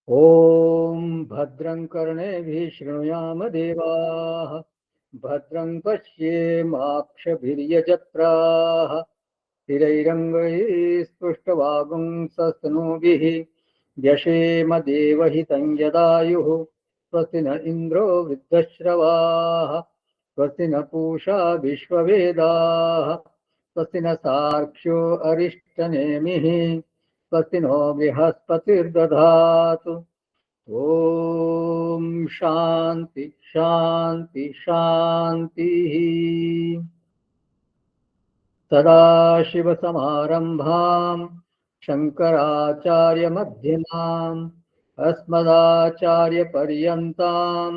ॐ भद्रं कर्णेभिः शृणुयाम देवाः, भद्रं पश्येमाक्षभिर्यजत्राः, स्थिरैरङ्गैः स्पृष्टवागुंसस्तनूभिः व्यशेम देवहितं यदायुः। स्वस्ति न इन्द्रो वृद्धश्रवाः, स्वस्ति न पूषा विश्ववेदाः, स्वस्ति न सार्क्ष्यो अरिष्टनेमिः, स्वस्ति नो बृहस्पतिर्दधातु। ओम शांति शांति शांति। सदाशिवसमारम्भां शङ्कराचार्यमध्यमाम् अस्मदाचार्यपर्यन्तां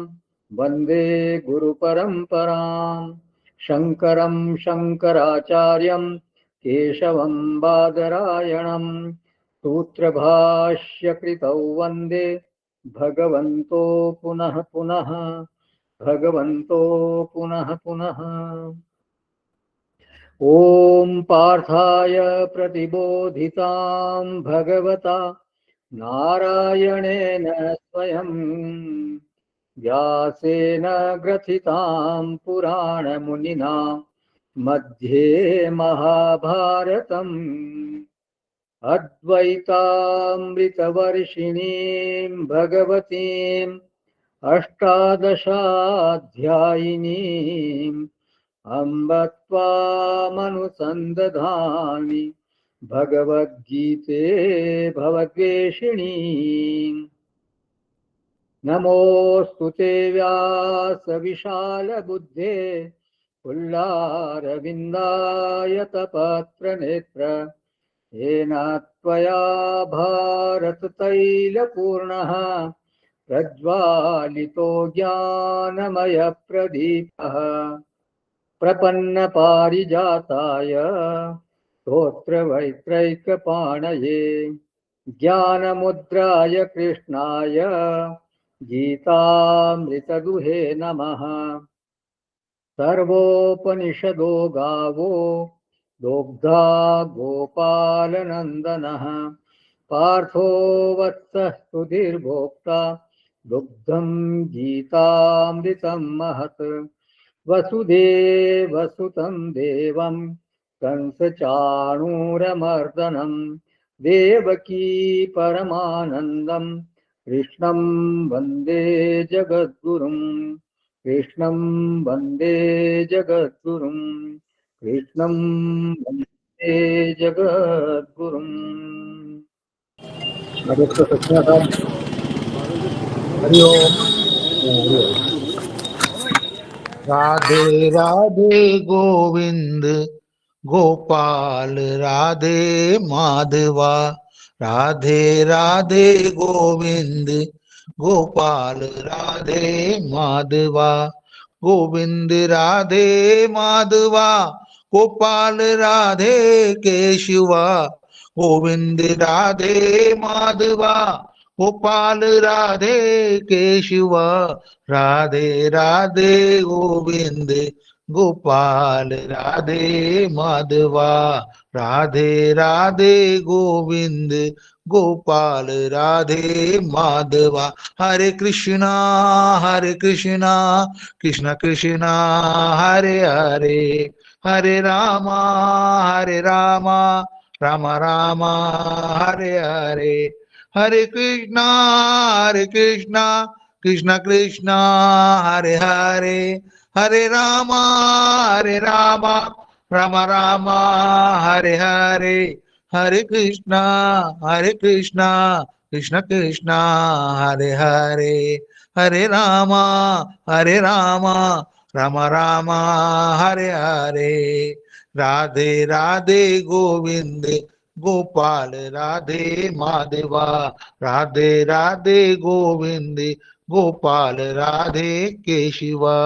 वन्दे गुरुपरम्पराम्। शङ्करं शङ्कराचार्यं केशवं बादरायणं सूत्रभाष्यकृतौ वन्दे भगवन्तो पुनः पुनः भगवन्तो पुनः पुनः। ॐ पार्थाय प्रतिबोधितां भगवता नारायणेन स्वयं व्यासेन ग्रथितां पुराणमुनिना मध्ये महाभारतम् अद्वैतामृतवर्षिणीं भगवतीम् अष्टादशाध्यायिनीम् अम्ब त्वामनुसन्दधामि भगवद्गीते भवद्वेषिणी। नमोऽस्तु ते व्यासविशालबुद्धे पुल्लारविन्दायतपत्रनेत्र येन त्वया भारततैलपूर्णः प्रज्वालितो ज्ञानमयप्रदीपः प्रपन्नपारिजाताय स्तोत्रवैत्रैकपाणये ज्ञानमुद्राय कृष्णाय गीतामृतदुहे नमः। सर्वोपनिषदो गावो दोग्धा गोपालनन्दनः पार्थो वत्सः सुधीर्भोक्ता दुग्धं गीतामृतं महत्। वसुदेवसुतं देवं कंसचाणूरमर्दनं देवकी परमानन्दं कृष्णं वन्दे जगद्गुरुं। कृष्णं वन्दे जगद्गुरुं। कृष्णं वन्दे जगद्गुरुं। हरि ओम। राधे राधे गोविंद गोपाल राधे माधवा। राधे राधे गोविंद गोपाल राधे माधवा। गोविंद राधे माधवा गोपाल राधे केशवा। गोविंद राधे माधवा गोपाल राधे केशवा। राधे राधे गोविंद गोपाल राधे माधवा। राधे राधे गोविंद गोपाल राधे माधवा। हरे कृष्णा कृष्ण कृष्णा हरे हरे। हरे रामा राम राम हरे हरे। हरे कृष्णा कृष्ण कृष्ण हरे हरे। हरे राम राम राम हरे हरे। हरे कृष्णा कृष्ण कृष्ण हरे हरे। हरे राम राम राम हरे हरे। राधे राधे गोविंद गोपाल राधे माधवा। राधे राधे गोविंद गोपाल राधे केशवा।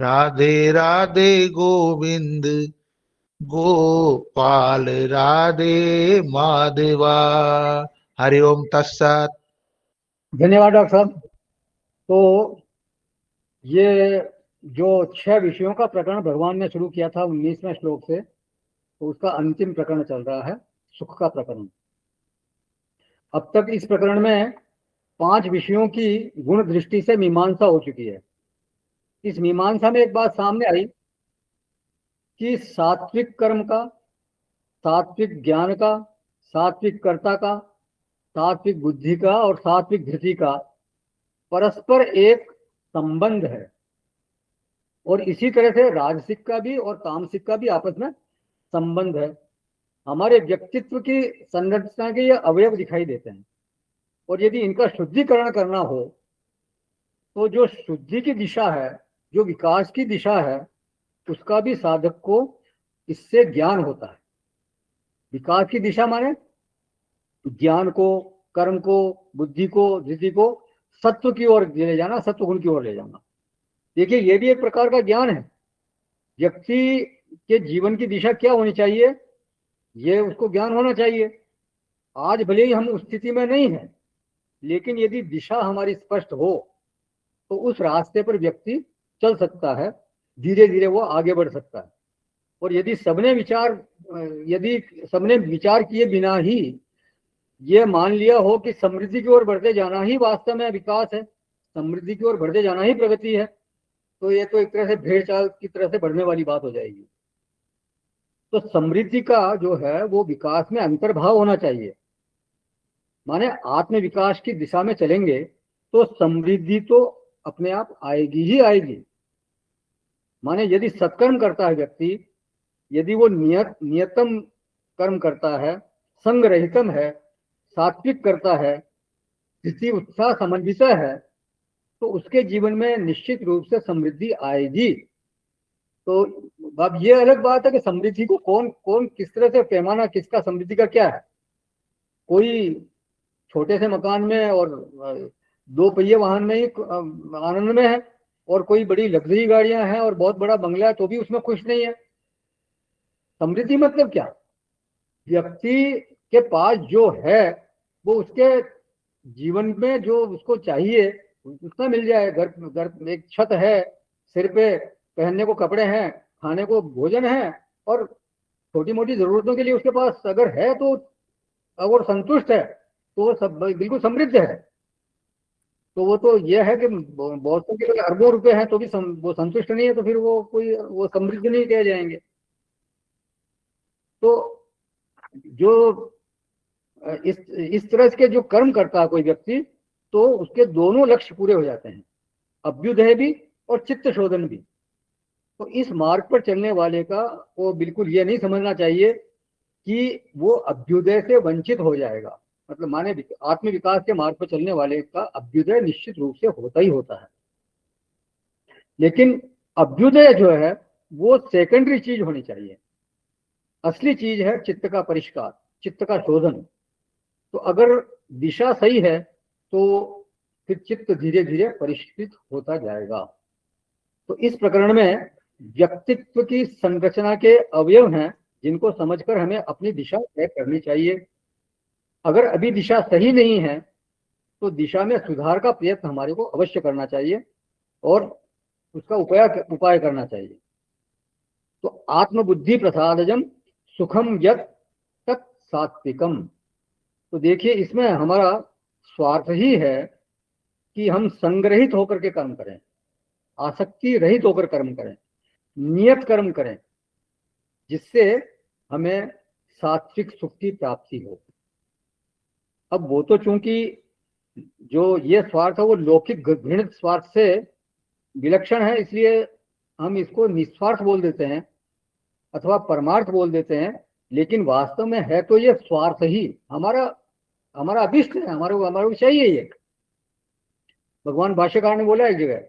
राधे राधे गोविंद गोपाल राधे माधवा। हरि ओम तत्सत। धन्यवाद डॉक्टर साहब। तो ये जो 6 विषयों का प्रकरण भगवान ने शुरू किया था 19वें श्लोक से, तो उसका अंतिम प्रकरण चल रहा है, सुख का प्रकरण। अब तक इस प्रकरण में 5 विषयों की गुण दृष्टि से मीमांसा हो चुकी है। इस मीमांसा में एक बात सामने आई कि सात्विक कर्म का, सात्विक ज्ञान का, सात्विक कर्ता का, सात्विक बुद्धि का और सात्विक धृति का परस्पर एक संबंध है। और इसी तरह से राजसिक का भी और तामसिक का भी आपस में संबंध है। हमारे व्यक्तित्व की संरचना के ये अवयव दिखाई देते हैं, और यदि इनका शुद्धिकरण करना हो तो जो शुद्धि की दिशा है, जो विकास की दिशा है, उसका भी साधक को इससे ज्ञान होता है। विकास की दिशा माने ज्ञान को, कर्म को, बुद्धि को, धृति को सत्व की ओर ले जाना, सत्व गुण की ओर ले जाना। देखिए, ये भी एक प्रकार का ज्ञान है। व्यक्ति के जीवन की दिशा क्या होनी चाहिए, ये उसको ज्ञान होना चाहिए। आज भले ही हम उस स्थिति में नहीं है, लेकिन यदि दिशा हमारी स्पष्ट हो तो उस रास्ते पर व्यक्ति चल सकता है, धीरे धीरे वो आगे बढ़ सकता है। और यदि सबने विचार किए बिना ही ये मान लिया हो कि समृद्धि की ओर बढ़ते जाना ही वास्तव में विकास है, समृद्धि की ओर बढ़ते जाना ही प्रगति है, तो ये तो एक तरह से भेड़ चाल की तरह से बढ़ने वाली बात हो जाएगी। तो समृद्धि का जो है वो विकास में अंतर्भाव होना चाहिए। माने आत्म विकास की दिशा में चलेंगे तो समृद्धि तो अपने आप आएगी ही आएगी। माने यदि सत्कर्म करता है व्यक्ति, यदि वो नियतम कर्म करता है, संग रहितम है, सात्विक करता है, स्थिति उत्साह समन्वित है, तो उसके जीवन में निश्चित रूप से समृद्धि आएगी। तो अब ये अलग बात है कि समृद्धि को कौन कौन किस तरह से पैमाना, किसका समृद्धि का क्या है। कोई छोटे से मकान में और 2 पहिए वाहन में ही आनंद में है, और कोई बड़ी लग्जरी गाड़ियां हैं और बहुत बड़ा बंगला है तो भी उसमें खुश नहीं है। समृद्धि मतलब क्या? व्यक्ति के पास जो है वो उसके जीवन में जो उसको चाहिए उतना मिल जाए। घर एक छत है, सिर पे पहनने को कपड़े हैं, खाने को भोजन है, और छोटी मोटी जरूरतों के लिए उसके पास अगर है तो, अगर संतुष्ट है तो वो सब बिल्कुल समृद्ध है। तो वो तो ये है कि बहुतों के अरबों रुपए हैं तो भी वो संतुष्ट नहीं है, तो फिर वो समृद्ध नहीं कहे जाएंगे। तो जो इस तरह के जो कर्म करता है कोई व्यक्ति, तो उसके दोनों लक्ष्य पूरे हो जाते हैं, अभ्युदय भी और चित्त शोधन भी। तो इस मार्ग पर चलने वाले का वो बिल्कुल ये नहीं समझना चाहिए कि वो अभ्युदय से वंचित हो जाएगा। मतलब माने आत्म विकास के मार्ग पर चलने वाले का अभ्युदय निश्चित रूप से होता ही होता है, लेकिन अभ्युदय जो है वो सेकेंडरी चीज होनी चाहिए। असली चीज है चित्त का परिष्कार, चित्त का शोधन। तो अगर दिशा सही है तो फिर चित्त धीरे धीरे परिष्कृत होता जाएगा। तो इस प्रकरण में व्यक्तित्व की संरचना के अवयव हैं जिनको समझकर हमें अपनी दिशा तय करनी चाहिए। अगर अभी दिशा सही नहीं है तो दिशा में सुधार का प्रयत्न हमारे को अवश्य करना चाहिए और उसका उपाय करना चाहिए। तो आत्मबुद्धि प्रसादजम सुखम यत् तत् सात्विकम। तो देखिए, इसमें हमारा स्वार्थ ही है कि हम संग्रहित होकर के कर्म करें, आसक्ति रहित होकर कर्म करें, नियत कर्म करें, जिससे हमें सात्विक सुख की प्राप्ति हो। अब वो तो चूंकि जो ये स्वार्थ है वो लौकिक घृणित स्वार्थ से विलक्षण है, इसलिए हम इसको निस्वार्थ बोल देते हैं अथवा परमार्थ बोल देते हैं, लेकिन वास्तव में है तो ये स्वार्थ ही हमारा अभिष्ट है, हमारा चाहिए ये। भगवान भाष्यकार ने बोला एक जगह,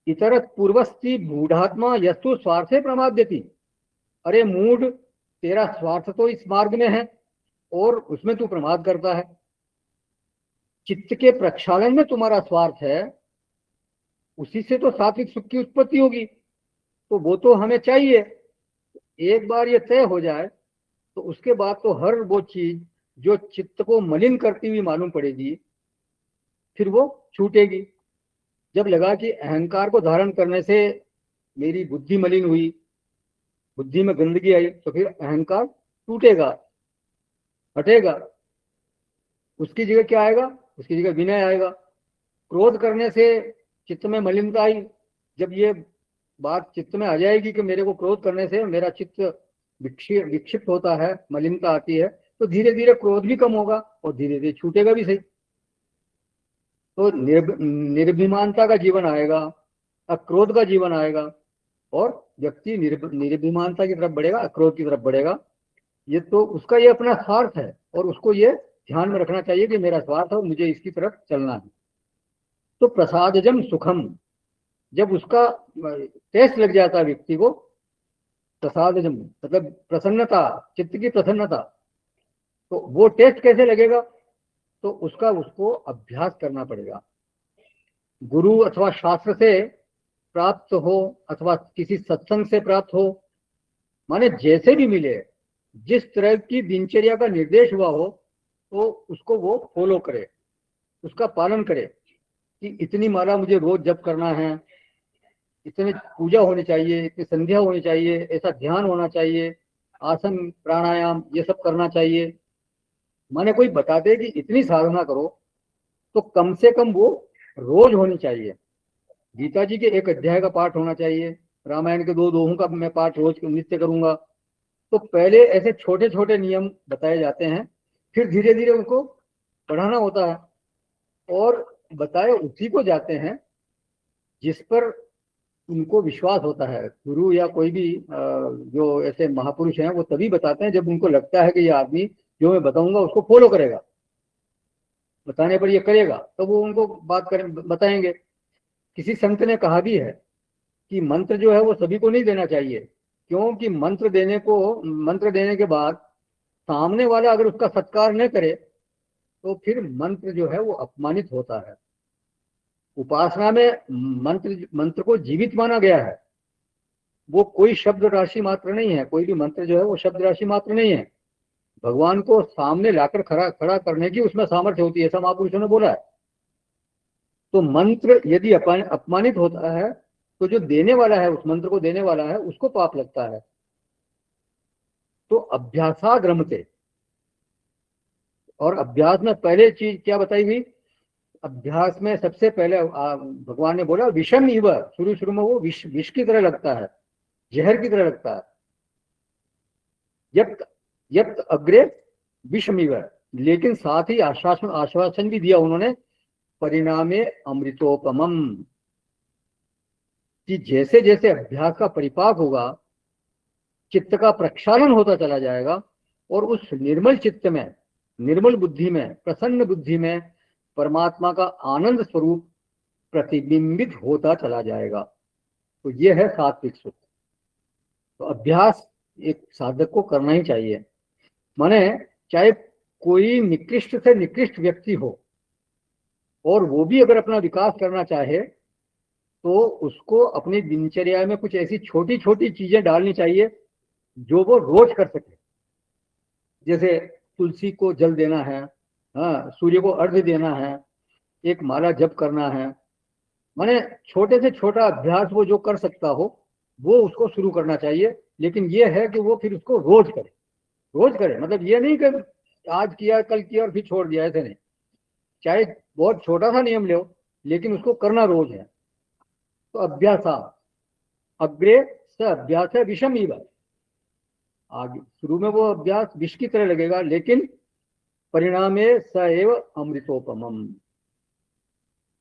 इतरत पूर्वस्ति मूढ़ात्मा यस्तु स्वार्थे प्रमाद्यति। अरे मूढ़, तेरा स्वार्थ तो इस मार्ग में है और उसमें तू प्रमाद करता है। चित्त के प्रक्षालन में तुम्हारा स्वार्थ है, उसी से तो सात्विक सुख की उत्पत्ति होगी, तो वो तो हमें चाहिए। एक बार ये तय हो जाए तो उसके बाद तो हर वो चीज जो चित्त को मलिन करती हुई मालूम पड़ेगी फिर वो छूटेगी। जब लगा कि अहंकार को धारण करने से मेरी बुद्धि मलिन हुई, बुद्धि में गंदगी आई, तो फिर अहंकार टूटेगा, हटेगा। उसकी जगह क्या आएगा? उसकी जगह विनय आएगा। क्रोध करने से चित्त में मलिनता आई। जब ये बात चित्त में आ जाएगी कि मेरे को क्रोध करने से मेरा चित्त विक्षिप्त होता है, मलिनता आती है, तो धीरे धीरे क्रोध भी कम होगा और धीरे धीरे छूटेगा भी सही। तो निर्भिमानता का जीवन आएगा, अक्रोध का जीवन आएगा और व्यक्ति निर्भिमानता की तरफ बढ़ेगा, अक्रोध की तरफ बढ़ेगा। ये तो उसका ये अपना स्वार्थ है और उसको ये ध्यान में रखना चाहिए कि मेरा स्वार्थ है और मुझे इसकी तरफ चलना है। तो प्रसादजम सुखम, जब उसका टेस्ट लग जाता है व्यक्ति को, प्रसादजम मतलब प्रसन्नता, चित्त की प्रसन्नता, तो वो टेस्ट कैसे लगेगा? तो उसको अभ्यास करना पड़ेगा। गुरु अथवा शास्त्र से प्राप्त हो अथवा किसी सत्संग से प्राप्त हो, माने जैसे भी मिले, जिस तरह की दिनचर्या का निर्देश हुआ हो, तो उसको वो फॉलो करे, उसका पालन करे कि इतनी माला मुझे रोज जप करना है, इतनी पूजा होनी चाहिए, इतनी संध्या होनी चाहिए, ऐसा ध्यान होना चाहिए, आसन प्राणायाम ये सब करना चाहिए। माने कोई बता दे कि इतनी साधना करो, तो कम से कम वो रोज होनी चाहिए। गीता जी के एक अध्याय का पाठ होना चाहिए, रामायण के 2 दोहों का मैं पाठ रोज नित्य करूंगा। तो पहले ऐसे छोटे छोटे नियम बताए जाते हैं, फिर धीरे धीरे उनको बढ़ाना होता है और बताए उसी को जाते हैं जिस पर उनको विश्वास होता है। गुरु या कोई भी जो ऐसे महापुरुष हैं वो तभी बताते हैं जब उनको लगता है कि ये आदमी जो मैं बताऊंगा उसको फॉलो करेगा, बताने पर ये करेगा, तो वो उनको बताएंगे। किसी संत ने कहा भी है कि मंत्र जो है वो सभी को नहीं देना चाहिए, क्योंकि मंत्र देने के बाद सामने वाला अगर उसका सत्कार न करे तो फिर मंत्र जो है वो अपमानित होता है। उपासना में मंत्र को जीवित माना गया है। वो कोई शब्द राशि मात्र नहीं है, कोई भी मंत्र जो है वो शब्द राशि मात्र नहीं है। भगवान को सामने लाकर खड़ा करने की उसमें सामर्थ्य होती है, ऐसा महापुरुषों ने बोला है। तो मंत्र यदि अपमानित होता है तो जो देने वाला है, उस मंत्र को देने वाला है, उसको पाप लगता है। तो अभ्यासाग्रमते, और अभ्यास में पहले चीज क्या बताई गई? अभ्यास में सबसे पहले भगवान ने बोला विषम इव, शुरू में वो विष की तरह लगता है, जहर की तरह लगता है। यप्त अग्रे विषम इव, लेकिन साथ ही आश्वासन भी दिया उन्होंने, परिणामे अमृतोपमम, कि जैसे जैसे अभ्यास का परिपाक होगा, चित्त का प्रक्षालन होता चला जाएगा और उस निर्मल चित्त में, निर्मल बुद्धि में, प्रसन्न बुद्धि में परमात्मा का आनंद स्वरूप प्रतिबिंबित होता चला जाएगा। तो ये है सात्विक सुख। तो अभ्यास एक साधक को करना ही चाहिए। माने चाहे कोई निकृष्ट से निकृष्ट व्यक्ति हो और वो भी अगर अपना विकास करना चाहे तो उसको अपनी दिनचर्या में कुछ ऐसी छोटी छोटी चीजें डालनी चाहिए जो वो रोज कर सके। जैसे तुलसी को जल देना है, हाँ, सूर्य को अर्घ्य देना है, एक माला जप करना है। माने छोटे से छोटा अभ्यास वो जो कर सकता हो वो उसको शुरू करना चाहिए। लेकिन ये है कि वो फिर उसको रोज करे, रोज करे। मतलब ये नहीं कि आज किया कल किया और फिर छोड़ दिया, ऐसे नहीं। चाहे बहुत छोटा सा नियम लो लेकिन उसको करना रोज है। तो अभ्यास अग्रे स अभ्यास है विषम ही बात, आगे शुरू में वो अभ्यास विष की तरह लगेगा, लेकिन परिणामे स एव अमृतोपमम,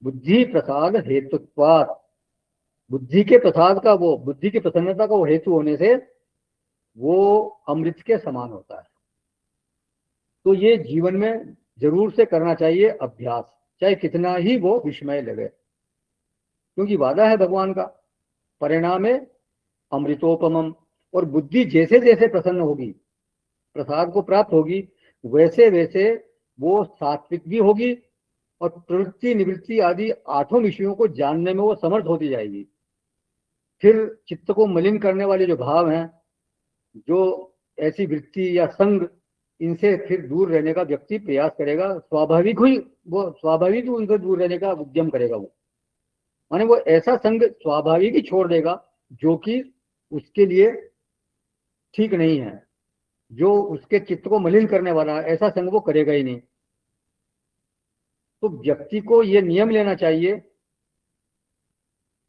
बुद्धि प्रसाद हेतुत्वात्, बुद्धि के प्रसाद का, वो बुद्धि की प्रसन्नता का वो हेतु होने से वो अमृत के समान होता है। तो ये जीवन में जरूर से करना चाहिए अभ्यास, चाहे कितना ही वो विस्मय लगे, क्योंकि वादा है भगवान का, परिणामे अमृतोपमम। और बुद्धि जैसे जैसे प्रसन्न होगी, प्रसाद को प्राप्त होगी, वैसे वैसे वो सात्विक भी होगी और प्रवृत्ति निवृत्ति आदि 8 विषयों को जानने में वो समर्थ होती जाएगी। फिर चित्त को मलिन करने वाले जो भाव हैं, जो ऐसी वृत्ति या संग, इनसे फिर दूर रहने का व्यक्ति प्रयास करेगा। स्वाभाविक ही उनसे दूर रहने का उद्यम करेगा। वो माने वो ऐसा संग स्वाभाविक ही छोड़ देगा जो कि उसके लिए ठीक नहीं है, जो उसके चित्त को मलिन करने वाला है, ऐसा संग वो करेगा ही नहीं। तो व्यक्ति को ये नियम लेना चाहिए,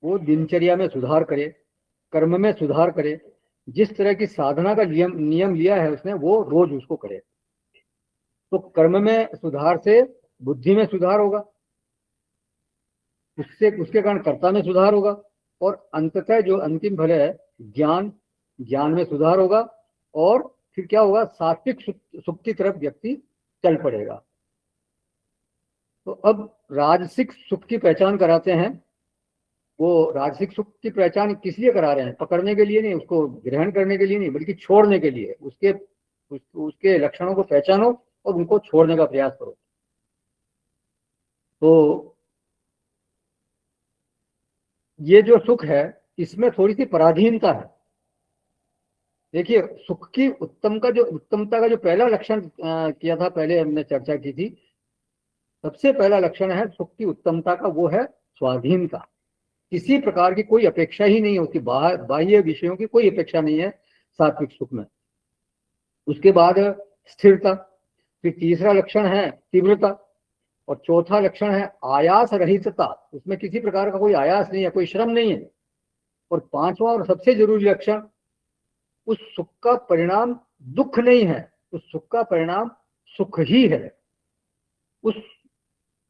वो दिनचर्या में सुधार करे, कर्म में सुधार करे, जिस तरह की साधना का नियम लिया है उसने, वो रोज उसको करे। तो कर्म में सुधार से बुद्धि में सुधार होगा, उससे उसके कारण कर्ता में सुधार होगा, और अंततः जो अंतिम फल है ज्ञान में सुधार होगा, और फिर क्या होगा, सात्विक सुख की तरफ व्यक्ति चल पड़ेगा। तो अब राजसिक सुख की पहचान कराते हैं। वो राजसिक सुख की पहचान किस लिए करा रहे हैं? पकड़ने के लिए नहीं, उसको ग्रहण करने के लिए नहीं, बल्कि छोड़ने के लिए। उसके लक्षणों को पहचानो और उनको छोड़ने का प्रयास करो। तो ये जो सुख है इसमें थोड़ी सी पराधीनता है। देखिए, सुख की उत्तमता का जो पहला लक्षण किया था, पहले हमने चर्चा की थी, सबसे पहला लक्षण है सुख की उत्तमता का, वो है स्वाधीनता। किसी प्रकार की कोई अपेक्षा ही नहीं होती, बाह्य विषयों की कोई अपेक्षा नहीं है सात्विक सुख में। उसके बाद स्थिरता, फिर तीसरा लक्षण है तीव्रता, और चौथा लक्षण है आयास रहितता। उसमें किसी प्रकार का कोई आयास नहीं है, कोई श्रम नहीं है। और पांचवा और सबसे जरूरी लक्षण, उस सुख का परिणाम दुख नहीं है, उस सुख का परिणाम सुख ही है। उस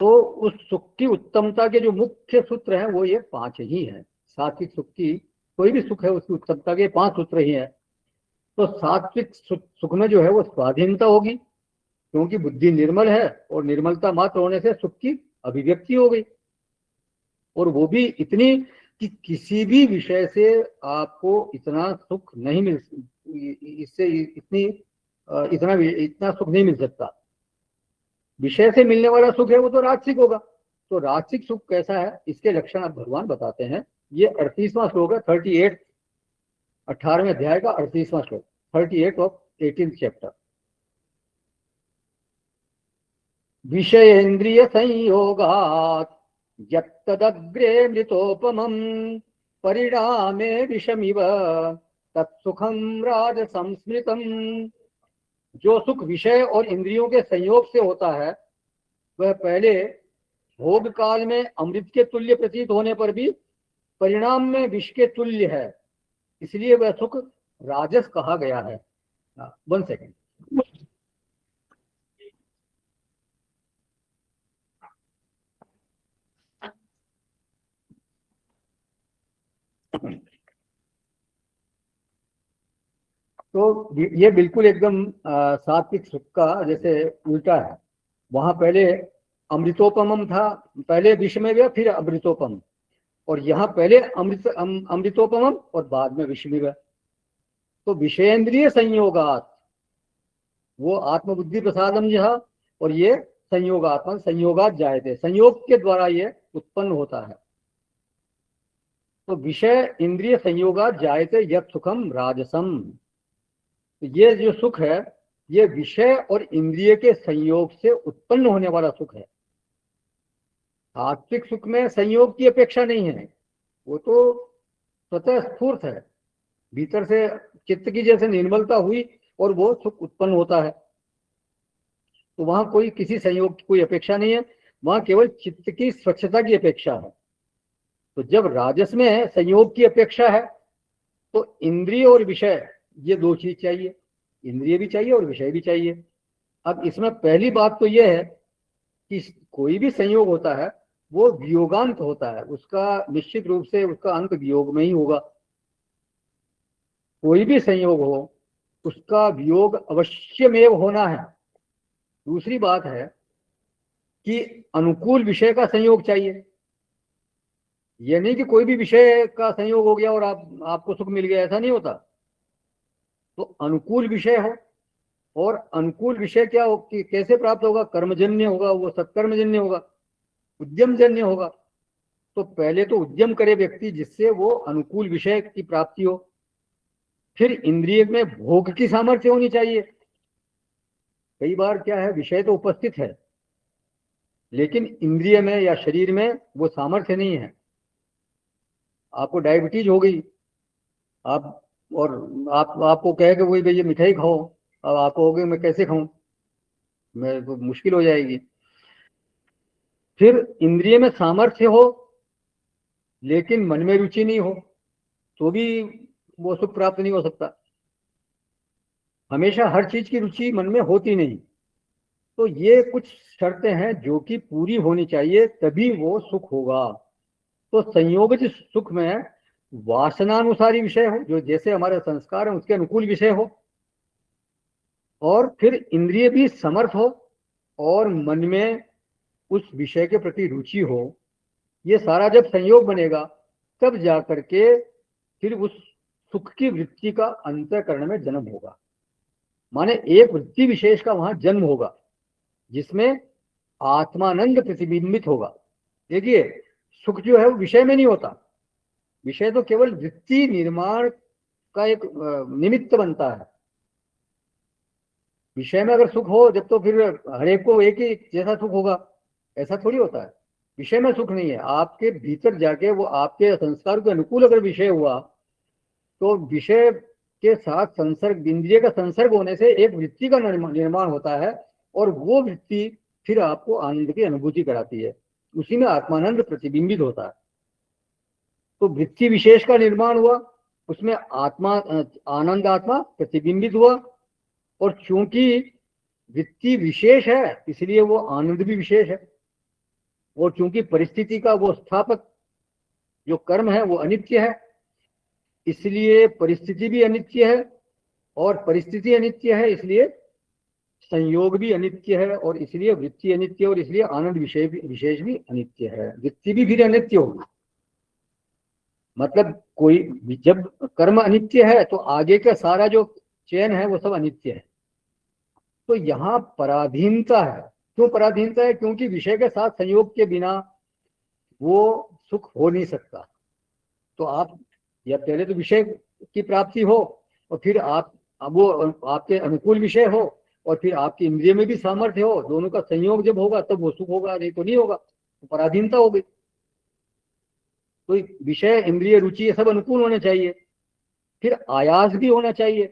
सुख की उत्तमता के जो मुख्य सूत्र हैं वो ये 5 ही हैं। सात्विक सुख की, कोई भी सुख है उसकी उत्तमता के 5 सूत्र ही हैं। तो सात्विक सुख में जो है वो स्वाधीनता होगी, क्योंकि बुद्धि निर्मल है, और निर्मलता मात्र होने से सुख की अभिव्यक्ति हो गई। और वो भी इतनी कि किसी भी विषय से आपको इतना सुख नहीं मिल, इससे इतना सुख नहीं मिल सकता। विषय से मिलने वाला सुख है वो तो राजसिक होगा। तो राजसिक सुख कैसा है, इसके लक्षण अब भगवान बताते हैं। ये 38वां श्लोक है, 18वें अध्याय का 38वां श्लोक, 38 ऑफ 18th चैप्टर। विषयेन्द्रिय संयोगात् यत्तदग्रे मृतोपमं परिणामे विषमिव तत्सुखं राजसंस्मृतम्। जो सुख विषय और इंद्रियों के संयोग से होता है, वह पहले भोग काल में अमृत के तुल्य प्रतीत होने पर भी परिणाम में विष के तुल्य है, इसलिए वह सुख राजस कहा गया है। 1 सेकेंड। तो ये बिल्कुल एकदम सात्विक सुख का जैसे उल्टा है। वहां पहले अमृतोपमम था, पहले विषमय गया फिर अमृतोपम, और यहाँ पहले अमृतोपमम और बाद में विषमय गया। तो विषयेंद्रिय संयोगात, वो आत्मबुद्धि प्रसादम जहा, और ये संयोगात्मक संयोगात जायते, संयोग के द्वारा ये उत्पन्न होता है। तो विषय इंद्रिय संयोगात जायते यत् सुखम राजसम। तो ये जो सुख है ये विषय और इंद्रिय के संयोग से उत्पन्न होने वाला सुख है। सात्विक सुख में संयोग की अपेक्षा नहीं है, वो तो स्वतः स्फूर्त है, भीतर से चित्त की जैसे निर्मलता हुई और वो सुख उत्पन्न होता है। तो वहां कोई किसी संयोग की कोई अपेक्षा नहीं है, वहां केवल चित्त की स्वच्छता की अपेक्षा है। तो जब राजस में संयोग की अपेक्षा है तो इंद्रिय और विषय ये 2 चीज चाहिए, इंद्रिय भी चाहिए और विषय भी चाहिए। अब इसमें पहली बात तो यह है कि कोई भी संयोग होता है वो वियोगांत होता है, उसका निश्चित रूप से उसका अंत वियोग में ही होगा। कोई भी संयोग हो उसका वियोग अवश्यमेव होना है। दूसरी बात है कि अनुकूल विषय का संयोग चाहिए। यह नहीं कि कोई भी विषय का संयोग हो गया और आपको सुख मिल गया, ऐसा नहीं होता। तो अनुकूल विषय हो, और अनुकूल विषय क्या हो कि कैसे प्राप्त होगा, कर्मजन्य होगा, वो सत्कर्मजन्य होगा, उद्यमजन्य होगा। तो पहले तो उद्यम करे व्यक्ति जिससे वो अनुकूल विषय की प्राप्ति हो। फिर इंद्रिय में भोग की सामर्थ्य होनी चाहिए। कई बार क्या है, विषय तो उपस्थित है लेकिन इंद्रिय में या शरीर में वो सामर्थ्य नहीं है। आपको डायबिटीज हो गई, आप और आपको कहे कि वही भैया मिठाई खाओ, अब आप कहोगे मैं कैसे खाऊं, मैं तो मुश्किल हो जाएगी। फिर इंद्रिय में सामर्थ्य हो लेकिन मन में रुचि नहीं हो तो भी वो सुख प्राप्त नहीं हो सकता। हमेशा हर चीज की रुचि मन में होती नहीं। तो ये कुछ शर्तें हैं जो कि पूरी होनी चाहिए, तभी वो सुख होगा। तो संयोगित सुख में वासनानुसारी विषय हो, जो जैसे हमारे संस्कार है उसके अनुकूल विषय हो, और फिर इंद्रिय भी समर्थ हो और मन में उस विषय के प्रति रुचि हो। ये सारा जब संयोग बनेगा तब जाकर के फिर उस सुख की वृत्ति का अंतःकरण में जन्म होगा। माने एक वृत्ति विशेष का वहां जन्म होगा जिसमें आत्मानंद प्रतिबिंबित होगा। देखिए, सुख जो है वो विषय में नहीं होता। विषय तो केवल वृत्ति निर्माण का एक निमित्त बनता है। विषय में अगर सुख हो जब तो फिर हर एक को एक ही जैसा सुख होगा, ऐसा थोड़ी होता है। विषय में सुख नहीं है, आपके भीतर जाके वो आपके संस्कार के अनुकूल अगर विषय हुआ तो विषय के साथ संसर्ग, इंद्रिय का संसर्ग होने से एक वृत्ति का निर्माण होता है और वो वृत्ति फिर आपको आनंद की अनुभूति कराती है। उसी में आत्मानंद प्रतिबिंबित होता है। तो वृत्ति विशेष का निर्माण हुआ, उसमें आत्मा आनंद आत्मा प्रतिबिंबित हुआ, और चूंकि वृत्ति विशेष है इसलिए वो आनंद भी विशेष है। और चूंकि परिस्थिति का वो स्थापक जो कर्म है वो अनित्य है, इसलिए परिस्थिति भी अनित्य है, और परिस्थिति अनित्य है इसलिए संयोग भी अनित्य है, और इसलिए वृत्ति अनित्य है, और इसलिए आनंद विशेष भी अनित्य है। वृत्ति भी फिर अनित्य होगी। मतलब कोई जब कर्म अनित्य है तो आगे का सारा जो चयन है वो सब अनित्य है। तो यहाँ पराधीनता है। क्यों पराधीनता है? क्योंकि विषय के साथ संयोग के बिना वो सुख हो नहीं सकता। तो आप या पहले तो विषय की प्राप्ति हो और फिर आप वो आपके अनुकूल विषय हो और फिर आपकी इंद्रिय में भी सामर्थ्य हो, दोनों का संयोग जब होगा तब वो सुख होगा, नहीं तो नहीं होगा। तो पराधीनता हो गई। तो विषय, इंद्रिय, रुचि ये सब अनुकूल होने चाहिए, फिर आयास भी होना चाहिए,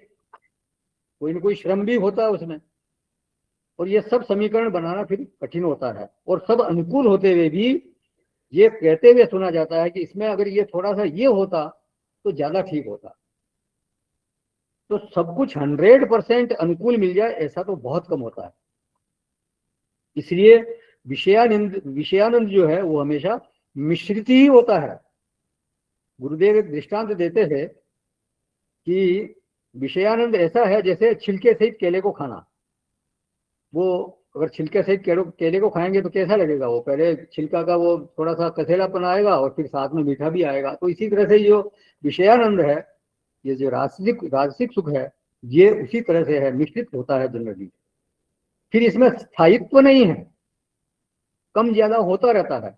कोई ना कोई श्रम भी होता है उसमें, और ये सब समीकरण बनाना फिर कठिन होता है। और सब अनुकूल होते हुए भी ये कहते हुए सुना जाता है कि इसमें अगर ये थोड़ा सा ये होता तो ज्यादा ठीक होता। तो सब कुछ 100% अनुकूल मिल जाए ऐसा तो बहुत कम होता है। इसलिए विषयानंद जो है वो हमेशा मिश्रित ही होता है। गुरुदेव एक दृष्टांत देते हैं कि विषयानंद ऐसा है जैसे छिलके सहित केले को खाना। वो अगर छिलके सहित केले को खाएंगे तो कैसा लगेगा? वो पहले छिलका का वो थोड़ा सा कसेलापन आएगा और फिर साथ में मीठा भी आएगा। तो इसी तरह से जो विषयानंद है, ये जो राजसिक सुख है, ये उसी तरह से है, मिश्रित होता है जनरली। फिर इसमें स्थायित्व नहीं है, कम ज्यादा होता रहता है।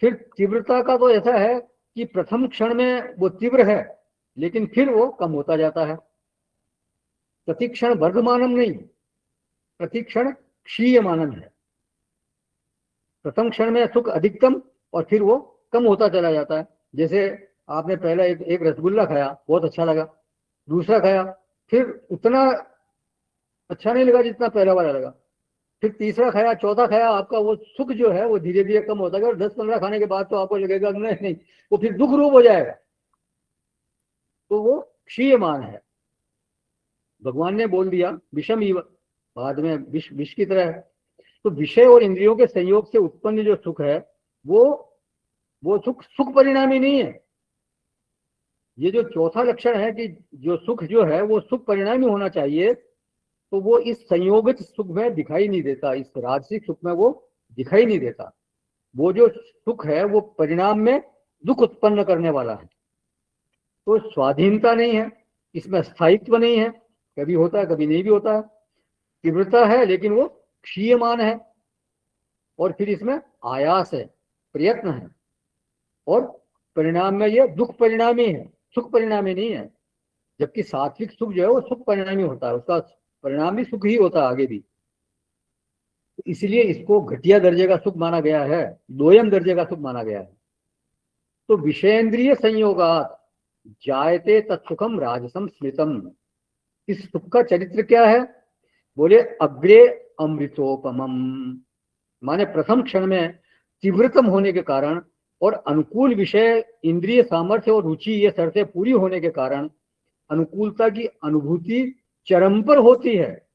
फिर तीव्रता का तो ऐसा है कि प्रथम क्षण में वो तीव्र है लेकिन फिर वो कम होता जाता है। प्रतिक्षण वर्धमानम नहीं, प्रतिक्षण क्षीयमानम है। प्रथम क्षण में सुख अधिकतम और फिर वो कम होता चला जाता है। जैसे आपने पहला एक रसगुल्ला खाया, बहुत अच्छा लगा, दूसरा खाया, फिर उतना अच्छा नहीं लगा जितना पहला वाला लगा, फिर तीसरा खाया, चौथा खाया, आपका वो सुख जो है वो धीरे धीरे कम होता है। और 10-15 खाने के बाद तो आपको लगेगा नहीं, वो फिर दुख रूप हो जाएगा। तो वो क्षीयमान है। भगवान ने बोल दिया विषम इव, बाद में विष की तरह है। तो विषय और इंद्रियों के संयोग से उत्पन्न जो सुख है वो सुख परिणामी नहीं है। ये जो चौथा लक्षण है कि जो सुख जो है वो सुख परिणामी होना चाहिए, तो वो इस संयोगित सुख में दिखाई नहीं देता, इस राजसिक सुख में वो दिखाई नहीं देता। वो जो सुख है वो परिणाम में दुख उत्पन्न करने वाला है। तो स्वाधीनता नहीं है, इसमें स्थायित्व नहीं है, कभी होता है कभी नहीं भी होता है। तीव्रता है लेकिन वो क्षीयमान है, और फिर इसमें आयास है, प्रयत्न है, और परिणाम में ये दुख परिणामी है, सुख परिणामी नहीं है। जबकि सात्विक सुख जो है वो सुख परिणामी होता है, उसका परिणाम भी सुख ही होता है आगे भी। इसलिए इसको घटिया दर्जे का सुख माना गया है, दोयम दर्जे का सुख माना गया है। तो विषयेंद्रिय संयोगात जायते तत्सुखम राजसम स्मृतम। इस सुख का चरित्र क्या है? बोले अग्रे अमृतोपमम। माने प्रथम क्षण में तीव्रतम होने के कारण और अनुकूल विषय, इंद्रिय सामर्थ्य और रुचि, ये शर्तें पूरी होने के कारण अनुकूलता की अनुभूति चरम पर होती है,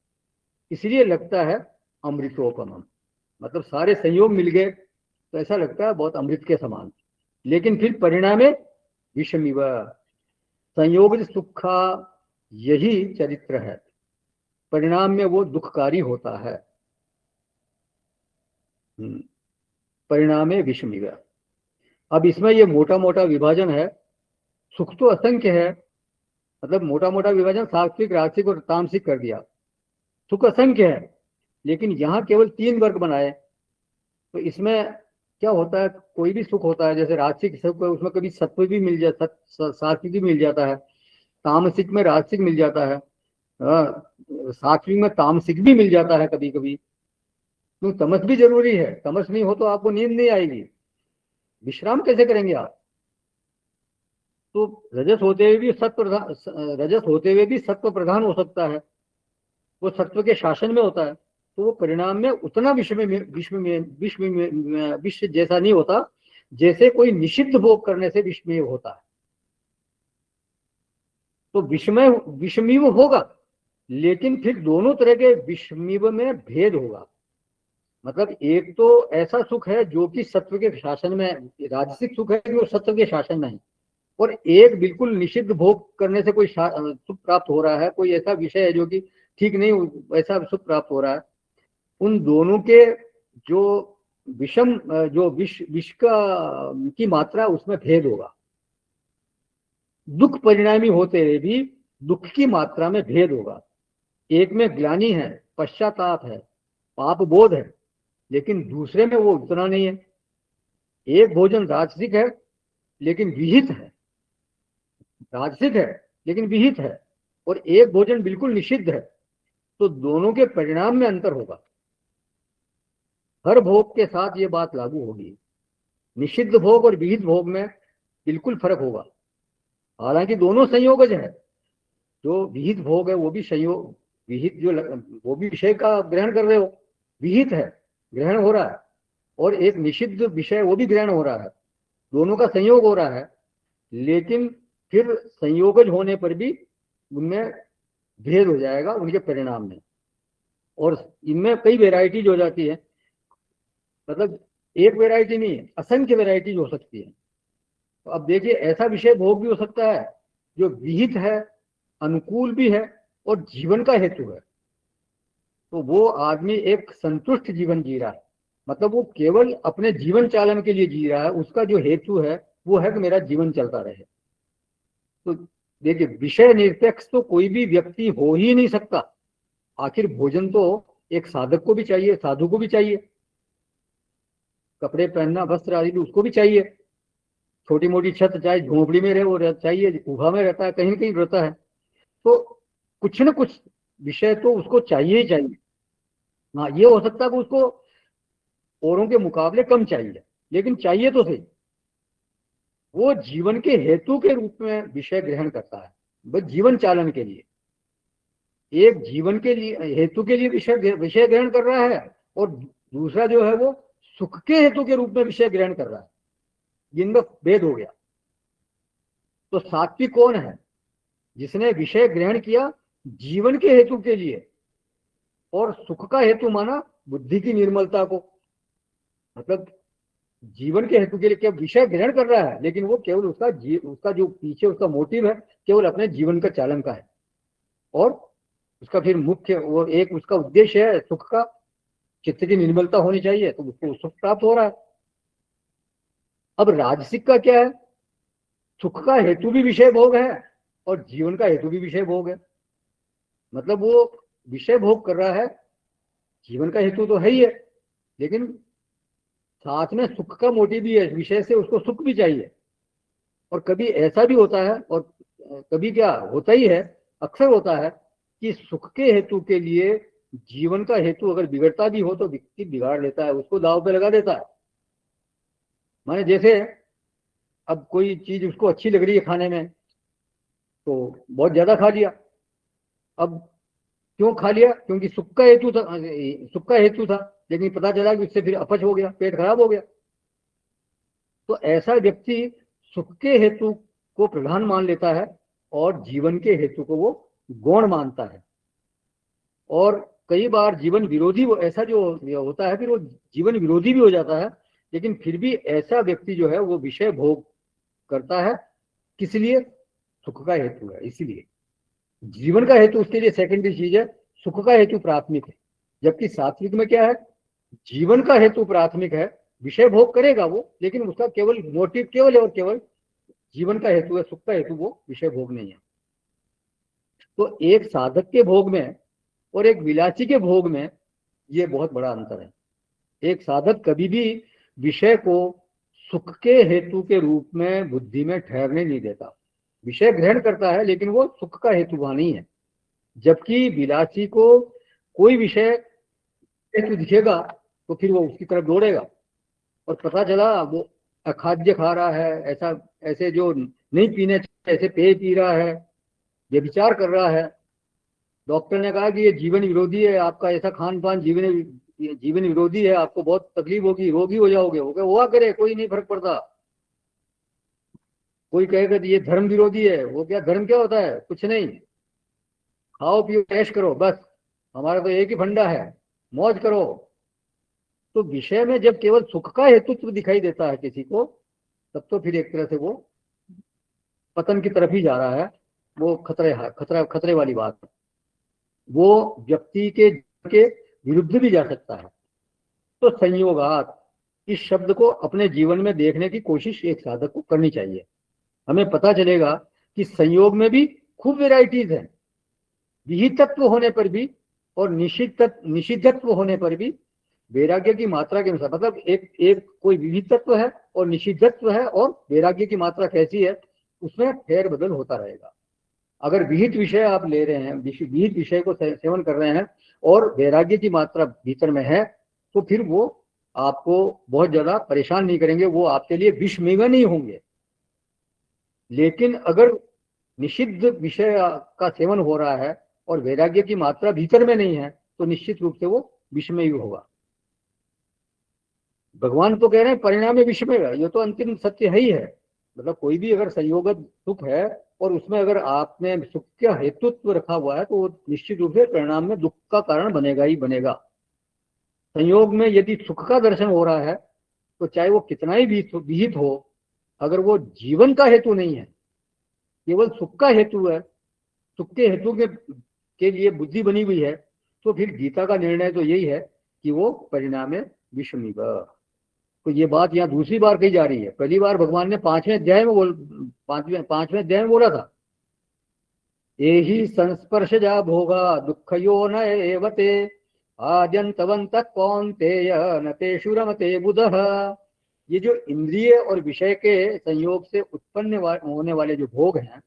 इसलिए लगता है अमृतोपमम। मतलब सारे संयोग मिल गए तो ऐसा लगता है बहुत अमृत के समान, लेकिन फिर परिणामे विषमिव, संयोग सुख का यही चरित्र है, परिणाम में वो दुखकारी होता है। परिणामे विषमिव। अब इसमें ये मोटा मोटा विभाजन है, सुख तो असंख्य है, मतलब मोटा मोटा विभाजन सात्विक, राजसिक और तामसिक कर दिया। सुख असंख्य है, लेकिन यहाँ केवल 3 वर्ग बनाए। तो इसमें क्या होता है, कोई भी सुख होता है, जैसे राजसिक सुख है, उसमें कभी सत्व भी मिल जाता, सात्विक भी मिल जाता है, तामसिक में राजसिक मिल जाता है, सात्विक में तामसिक भी मिल जाता है कभी कभी। तो तमस भी जरूरी है, तमस नहीं हो तो आपको नींद नहीं आएगी, विश्राम कैसे करेंगे आप। तो रजस होते हुए भी सत्व प्रधान, रजस होते हुए भी सत्व प्रधान हो सकता है, वो सत्व के शासन में होता है, तो वो परिणाम में उतना विश्व जैसा नहीं होता जैसे कोई निषिद्ध भोग करने से विषमय होता है। तो विषमीव होगा, लेकिन फिर दोनों तरह के विषमीव में भेद होगा। मतलब एक तो ऐसा सुख है जो कि सत्व के शासन में, राजसिक सुख है कि वो सत्व के शासन में है, और एक बिल्कुल निषिद्ध भोग करने से कोई सुख प्राप्त हो रहा है, कोई ऐसा विषय है जो कि ठीक नहीं ऐसा सुख प्राप्त हो रहा है। उन दोनों के जो विषम, जो विष का की मात्रा, उसमें भेद होगा। दुख परिणामी होते हुए भी दुख की मात्रा में भेद होगा। एक में ग्लानि है, पश्चाताप है, पाप बोध है, लेकिन दूसरे में वो उतना नहीं है। एक भोजन राजसिक है लेकिन विहित है, राजसिक है लेकिन विहित है, और एक भोजन बिल्कुल निषिद्ध है, तो दोनों के परिणाम में अंतर होगा। हर भोग के साथ ये बात लागू होगी, निषिद्ध भोग और विहित भोग में बिल्कुल फर्क होगा। हालांकि दोनों संयोगज है, जो विहित भोग है वो भी संयोग, विहित जो वो भी विषय का ग्रहण कर रहे हो, विहित है, ग्रहण हो रहा है, और एक निषिद्ध विषय वो भी ग्रहण हो रहा है, दोनों का संयोग हो रहा है, लेकिन फिर संयोगज होने पर भी उनमें भेद हो जाएगा उनके परिणाम में, और इनमें कई वेराइटीज हो जाती है। मतलब एक वेराइटी नहीं है, असंख्य वेराइटीज हो सकती है। तो अब देखिए, ऐसा विषय भोग भी हो सकता है जो विहित है, अनुकूल भी है और जीवन का हेतु है, तो वो आदमी एक संतुष्ट जीवन जी रहा है, मतलब वो केवल अपने जीवन चालन के लिए जी रहा है, उसका जो हेतु है वो है कि मेरा जीवन चलता रहे। तो देखिए, विषय निरपेक्ष तो कोई भी व्यक्ति हो ही नहीं सकता। आखिर भोजन तो एक साधक को भी चाहिए, साधु को भी चाहिए, कपड़े पहनना, वस्त्र आदि भी उसको भी चाहिए, छोटी मोटी छत चाहे झोंपड़ी में रहे वो चाहिए, गुफा में रहता है, कहीं कहीं रहता है, तो कुछ न कुछ विषय तो उसको चाहिए ही चाहिए। हाँ, ये हो सकता है कि उसको औरों के मुकाबले कम चाहिए, लेकिन चाहिए तो सही। वो जीवन के हेतु के रूप में विषय ग्रहण करता है, बस जीवन चालन के लिए, एक जीवन के लिए हेतु के लिए विषय ग्रहण कर रहा है, और दूसरा जो है वो सुख के हेतु के रूप में विषय ग्रहण कर रहा है, जिनमें भेद हो गया। तो सात्विक कौन है, जिसने विषय ग्रहण किया जीवन के हेतु के लिए, और सुख का हेतु माना बुद्धि की निर्मलता को, मतलब जीवन के हेतु के लिए क्या विषय ग्रहण कर रहा है, लेकिन वो केवल उसका जो पीछे उसका मोटिव है केवल अपने जीवन का चालन का है, और उसका फिर मुख्य वो एक उसका उद्देश्य है सुख का, चित्त की निर्मलता होनी चाहिए, तो उसको सुख प्राप्त हो रहा है। अब राजसिक का क्या है, सुख का हेतु भी विषय भोग है और जीवन का हेतु भी विषय भोग है, मतलब वो विषय भोग कर रहा है, जीवन का हेतु तो है ही है, लेकिन साथ में सुख का मोटिव भी है, विषय से उसको सुख भी चाहिए। और कभी ऐसा भी होता है, और कभी क्या होता ही है, अक्सर होता है कि सुख के हेतु के लिए जीवन का हेतु अगर बिगड़ता भी हो तो व्यक्ति बिगाड़ लेता है, उसको दाव पे लगा देता है। माने जैसे अब कोई चीज उसको अच्छी लग रही है खाने में, तो बहुत ज्यादा खा लिया, अब क्यों खा लिया? क्योंकि सुख का हेतु था, सुख का हेतु था, लेकिन पता चला कि उससे फिर अपच हो गया, पेट खराब हो गया। तो ऐसा व्यक्ति सुख के हेतु को प्रधान मान लेता है और जीवन के हेतु को वो गौण मानता है। और कई बार जीवन विरोधी वो ऐसा जो होता है, फिर वो जीवन विरोधी भी हो जाता है। लेकिन फिर भी ऐसा व्यक्ति जो है वो विषय भोग करता है, किस लिए? सुख का हेतु है, इसीलिए जीवन का हेतु उसके लिए सेकेंडरी चीज है, सुख का हेतु प्राथमिक है। जबकि सात्विक में क्या है? जीवन का हेतु प्राथमिक है, विषय भोग करेगा वो, लेकिन उसका केवल मोटिव केवल और केवल जीवन का हेतु है, सुख का हेतु वो विषय भोग नहीं है। तो एक साधक के भोग में और एक विलासी के भोग में ये बहुत बड़ा अंतर है। एक साधक कभी भी विषय को सुख के हेतु के रूप में बुद्धि में ठहरने नहीं देता। विषय ग्रहण करता है लेकिन वो सुख का हेतु वहां नहीं है। जबकि विलासी को कोई विषय हेतु दिखेगा तो फिर वो उसकी तरफ दौड़ेगा, और पता चला वो अखाद्य खा रहा है, ऐसा ऐसे जो नहीं पीने चाहिए ऐसे पेय पी रहा है, व्यभिचार कर रहा है। डॉक्टर ने कहा कि ये जीवन विरोधी है, आपका ऐसा खान पान जीवन विरोधी है, आपको बहुत तकलीफ होगी, रोगी हो जाओगे। हो गया, हुआ करे, कोई नहीं फर्क पड़ता। कोई कहेगा कि ये धर्म विरोधी है, वो क्या धर्म क्या होता है? कुछ नहीं, खाओ पियो ऐश करो, बस हमारा तो एक ही फंडा है, मौज करो। तो विषय में जब केवल सुख का हेतुत्व दिखाई देता है किसी को, तब तो फिर एक तरह से वो पतन की तरफ ही जा रहा है। वो खतरे वाली बात है। वो व्यक्ति के विरुद्ध भी जा सकता है। तो संयोगात इस शब्द को अपने जीवन में देखने की कोशिश एक साधक को करनी चाहिए। हमें पता चलेगा कि संयोग में भी खूब वेराइटीज हैं। विहितत्व होने पर भी और निषिद्धत्व होने पर भी वैराग्य की मात्रा के अनुसार, मतलब एक कोई विहितत्व है और निषिद्धत्व है, और वैराग्य की मात्रा कैसी है उसमें फेर बदल होता रहेगा। अगर विहित विषय आप ले रहे हैं, विहित विषय को सेवन कर रहे हैं और वैराग्य की मात्रा भीतर में है, तो फिर वो आपको बहुत ज्यादा परेशान नहीं करेंगे, वो आपके लिए विषमेव नहीं होंगे। लेकिन अगर निषिद्ध विषय का सेवन हो रहा है और वैराग्य की मात्रा भीतर में नहीं है, तो निश्चित रूप से वो विषमेय होगा। भगवान तो कह रहे हैं परिणाम विषमेय, ये तो अंतिम सत्य है ही है। मतलब कोई भी अगर संयोगत सुख है और उसमें अगर आपने सुख का हेतुत्व रखा हुआ है, तो वो निश्चित रूप से परिणाम में दुख का कारण बनेगा ही बनेगा। संयोग में यदि सुख का दर्शन हो रहा है, तो चाहे वो कितना ही विहित हो, अगर वो जीवन का हेतु नहीं है, केवल सुख का हेतु है, सुख के हेतु के लिए बुद्धि बनी हुई है, तो फिर गीता का निर्णय तो यही है कि वो परिणाम विषमीव। तो ये बात यहाँ दूसरी बार कही जा रही है। पहली बार भगवान ने पांचवें अध्याय में बोला था, एहि संस्पर्शजा भोगा दुःखयो न एवते आद्यंतवंत कौन्तेय न तेषु रमते बुधः। ये जो इंद्रिय और विषय के संयोग से उत्पन्न होने वाले जो भोग हैं,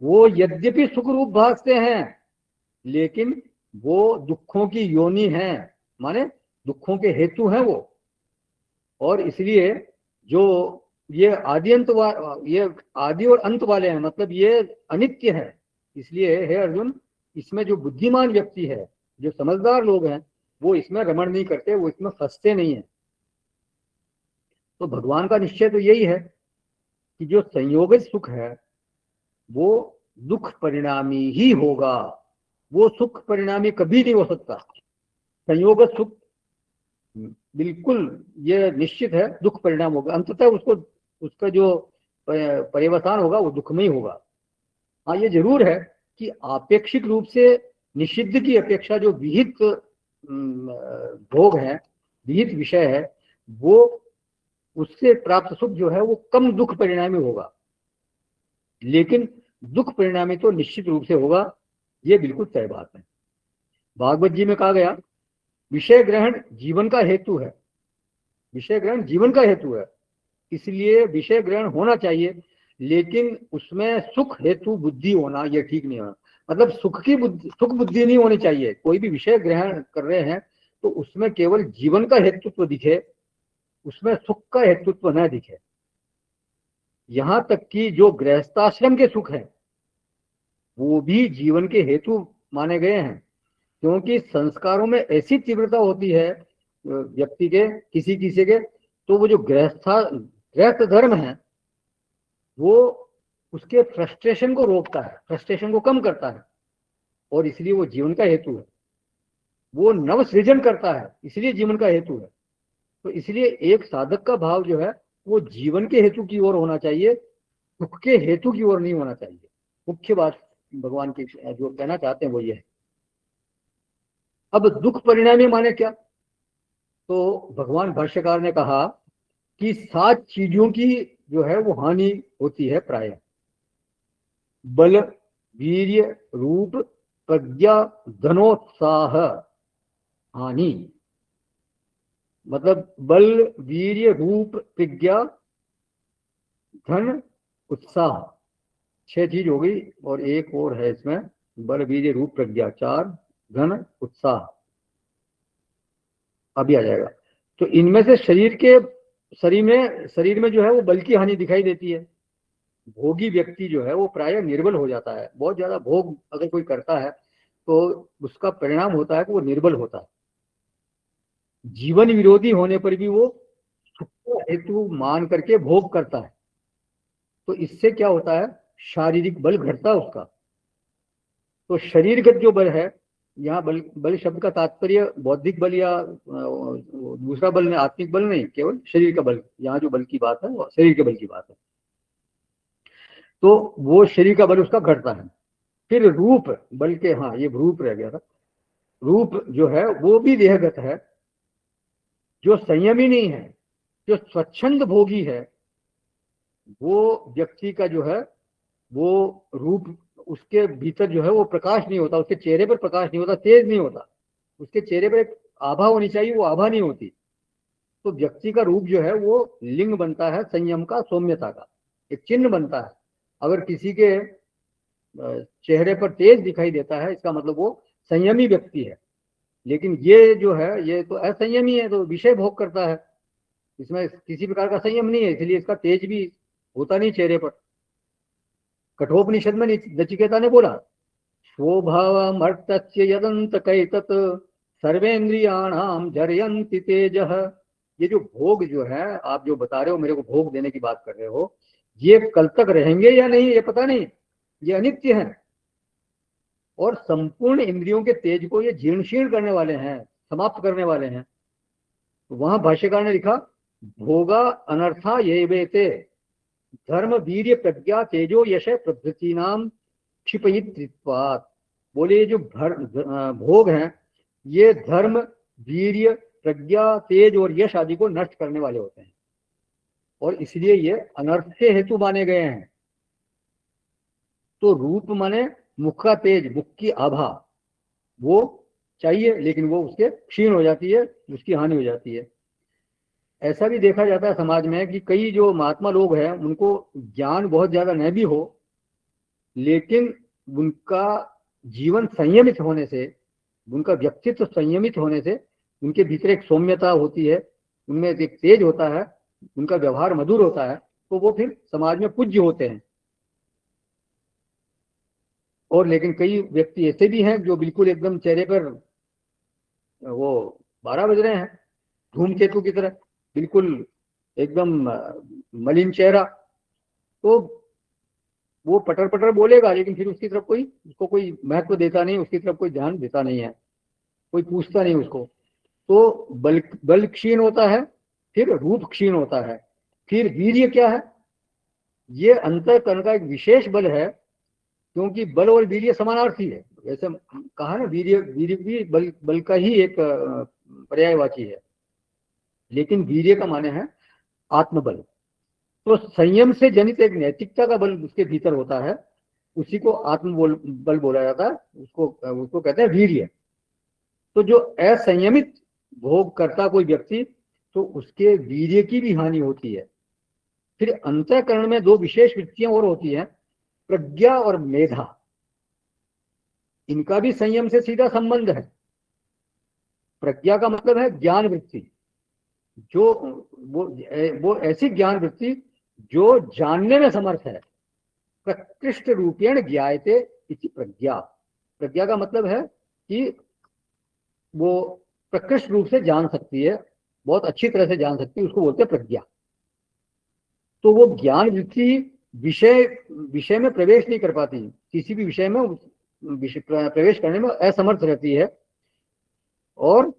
वो यद्यपि सुख रूप भासते हैं, लेकिन वो दुखों की योनि हैं, माने दुखों के हेतु हैं वो। और इसलिए जो ये ये आदि और अंत वाले हैं, मतलब ये अनित्य है। इसलिए हे अर्जुन, इसमें जो बुद्धिमान व्यक्ति है, जो समझदार लोग हैं, वो इसमें रमण नहीं करते, वो इसमें फंसते नहीं है। तो भगवान का निश्चय तो यही है कि जो संयोगित सुख है वो दुख परिणामी ही होगा। वो सुख परिणामी कभी नहीं हो सकता। संयोगत सुख बिल्कुल ये निश्चित है दुख परिणाम होगा, अंततः उसका जो पर्यवसान होगा वो दुखमय होगा। हाँ, ये जरूर है कि आपेक्षिक रूप से निषिद्ध की अपेक्षा जो विहित भोग है, विहित विषय है, वो उससे प्राप्त सुख जो है वो कम दुख परिणामी होगा। लेकिन दुख परिणामी तो निश्चित रूप से होगा, ये बिल्कुल तय बात है। भागवत जी में कहा गया, विषय ग्रहण जीवन का हेतु है। विषय ग्रहण जीवन का हेतु है, इसलिए विषय ग्रहण होना चाहिए, लेकिन उसमें सुख हेतु बुद्धि होना यह ठीक नहीं होना। मतलब सुख बुद्धि नहीं होनी चाहिए। कोई भी विषय ग्रहण कर रहे हैं तो उसमें केवल जीवन का हेतुत्व दिखे, उसमें सुख का हेतुत्व न दिखे। यहां तक कि जो गृहस्थाश्रम के सुख है वो भी जीवन के हेतु माने गए हैं, क्योंकि संस्कारों में ऐसी तीव्रता होती है व्यक्ति के, किसी किसी के, तो वो जो गृहस्थ धर्म है वो उसके फ्रस्ट्रेशन को रोकता है, फ्रस्ट्रेशन को कम करता है, और इसलिए वो जीवन का हेतु है। वो नव सृजन करता है, इसलिए जीवन का हेतु है। तो इसलिए एक साधक का भाव जो है वो जीवन के हेतु की ओर होना चाहिए, दुख के हेतु की ओर नहीं होना चाहिए। मुख्य बात भगवान की जो कहना चाहते हैं वो ये है। अब दुख परिणामी माने क्या? तो भगवान भाष्यकार ने कहा कि 7 चीजों की जो है वो हानि होती है प्राय। बल, वीर्य, रूप, प्रज्ञा, धनोत्साह हानि। मतलब बल, वीर्य, रूप, प्रज्ञा, धन, उत्साह, 6 चीज हो गई, और एक और है इसमें, बल, वीर्य, रूप, प्रज्ञा, 4, धन, उत्साह अभी आ जाएगा। तो इनमें से शरीर में जो है वो बल की हानि दिखाई देती है। भोगी व्यक्ति जो है वो प्राय निर्बल हो जाता है। बहुत ज्यादा भोग अगर कोई करता है तो उसका परिणाम होता है कि वो निर्बल होता है। जीवन विरोधी होने पर भी वो सुख को हेतु मान करके भोग करता है। तो इससे क्या होता है, शारीरिक बल घटता है उसका। तो शरीरगत जो बल है, यहाँ बल शब्द का तात्पर्य बौद्धिक बल या दूसरा बल नहीं, आत्मिक बल नहीं, केवल शरीर का बल। यहाँ जो बल की बात है वो शरीर के बल की बात है। तो वो शरीर का बल उसका घटता है। फिर रूप बल के, हाँ ये रूप रह गया था। रूप जो है वो भी देहगत है। जो संयमी नहीं है, जो स्वच्छंद भोगी है, वो व्यक्ति का जो है वो रूप, उसके भीतर जो है वो प्रकाश नहीं होता, उसके चेहरे पर प्रकाश नहीं होता, तेज नहीं होता। उसके चेहरे पर एक आभा होनी चाहिए, वो आभा नहीं होती। तो व्यक्ति का रूप जो है वो लिंग बनता है संयम का, सौम्यता का, एक चिन्ह बनता है। अगर किसी के चेहरे पर तेज दिखाई देता है, इसका मतलब वो संयमी व्यक्ति है। लेकिन ये जो है ये तो असंयमी है, तो विषय भोग करता है, इसमें किसी प्रकार का संयम नहीं है, इसलिए इसका तेज भी होता नहीं चेहरे पर। कठोपनिषद में नचिकेता ने बोला, स्वभावमर्त्यस्य यदंत कैतत सर्वेन्द्रियाणाम जरयन्ति तेजः। ये जो भोग जो है आप जो बता रहे हो, मेरे को भोग देने की बात कर रहे हो, ये कल तक रहेंगे या नहीं ये पता नहीं, ये अनित्य है। और संपूर्ण इंद्रियों के तेज को ये जीर्ण शीर्ण करने वाले हैं, समाप्त करने वाले हैं। तो वहां भाष्यकार ने लिखा, भोगा अनर्था ये वेते धर्म वीर्य प्रज्ञा तेजो यश प्रभृति नाम क्षिपयित्वात्। बोले ये जो भोग हैं ये धर्म, वीर्य, प्रज्ञा, तेज और यश आदि को नष्ट करने वाले होते हैं, और इसलिए ये अनर्थ के हेतु माने गए हैं। तो रूप माने मुख का तेज, मुख की आभा, वो चाहिए, लेकिन वो उसके क्षीण हो जाती है, उसकी हानि हो जाती है। ऐसा भी देखा जाता है समाज में कि कई जो महात्मा लोग हैं उनको ज्ञान बहुत ज्यादा न भी हो, लेकिन उनका जीवन संयमित होने से, उनका व्यक्तित्व संयमित होने से उनके भीतर एक सौम्यता होती है, उनमें एक तेज होता है, उनका व्यवहार मधुर होता है, तो वो फिर समाज में पूज्य होते हैं। और लेकिन कई व्यक्ति ऐसे भी हैं जो बिल्कुल एकदम चेहरे पर वो 12 बज रहे हैं, धूमकेतु की तरह, बिल्कुल एकदम मलिन चेहरा। तो वो पटर पटर बोलेगा, लेकिन फिर उसकी तरफ उसको कोई महत्व देता नहीं, उसकी तरफ कोई ध्यान देता नहीं है, कोई पूछता नहीं उसको। तो बल क्षीण होता है, फिर रूप क्षीण होता है। फिर वीर्य क्या है, ये अंतःकरण का एक विशेष बल है, क्योंकि बल और वीर्य समानार्थी है। वैसे कहा ना, वीर्य भी बल का ही एक पर्यायवाची है, लेकिन वीर्य का माने है आत्मबल। तो संयम से जनित एक नैतिकता का बल उसके भीतर होता है, उसी को बल बोला जाता है, उसको कहते हैं वीर्य। तो जो असंयमित भोग करता कोई व्यक्ति, तो उसके वीर्य की भी हानि होती है। फिर अंतःकरण में 2 विशेष वृत्तियां और होती हैं, प्रज्ञा और मेधा। इनका भी संयम से सीधा संबंध है। प्रज्ञा का मतलब है ज्ञान वृत्ति, जो वो ऐसी ज्ञान वृत्ति जो जानने में समर्थ है। प्रकृष्ट रूपेण ज्ञायते इति प्रज्ञा। प्रज्ञा का मतलब है कि वो प्रकृष्ट रूप से जान सकती है, बहुत अच्छी तरह से जान सकती है, उसको बोलते हैं प्रज्ञा। तो वो ज्ञान वृत्ति विषय विषय में प्रवेश नहीं कर पाती, किसी भी विषय में प्रवेश करने में असमर्थ रहती है। और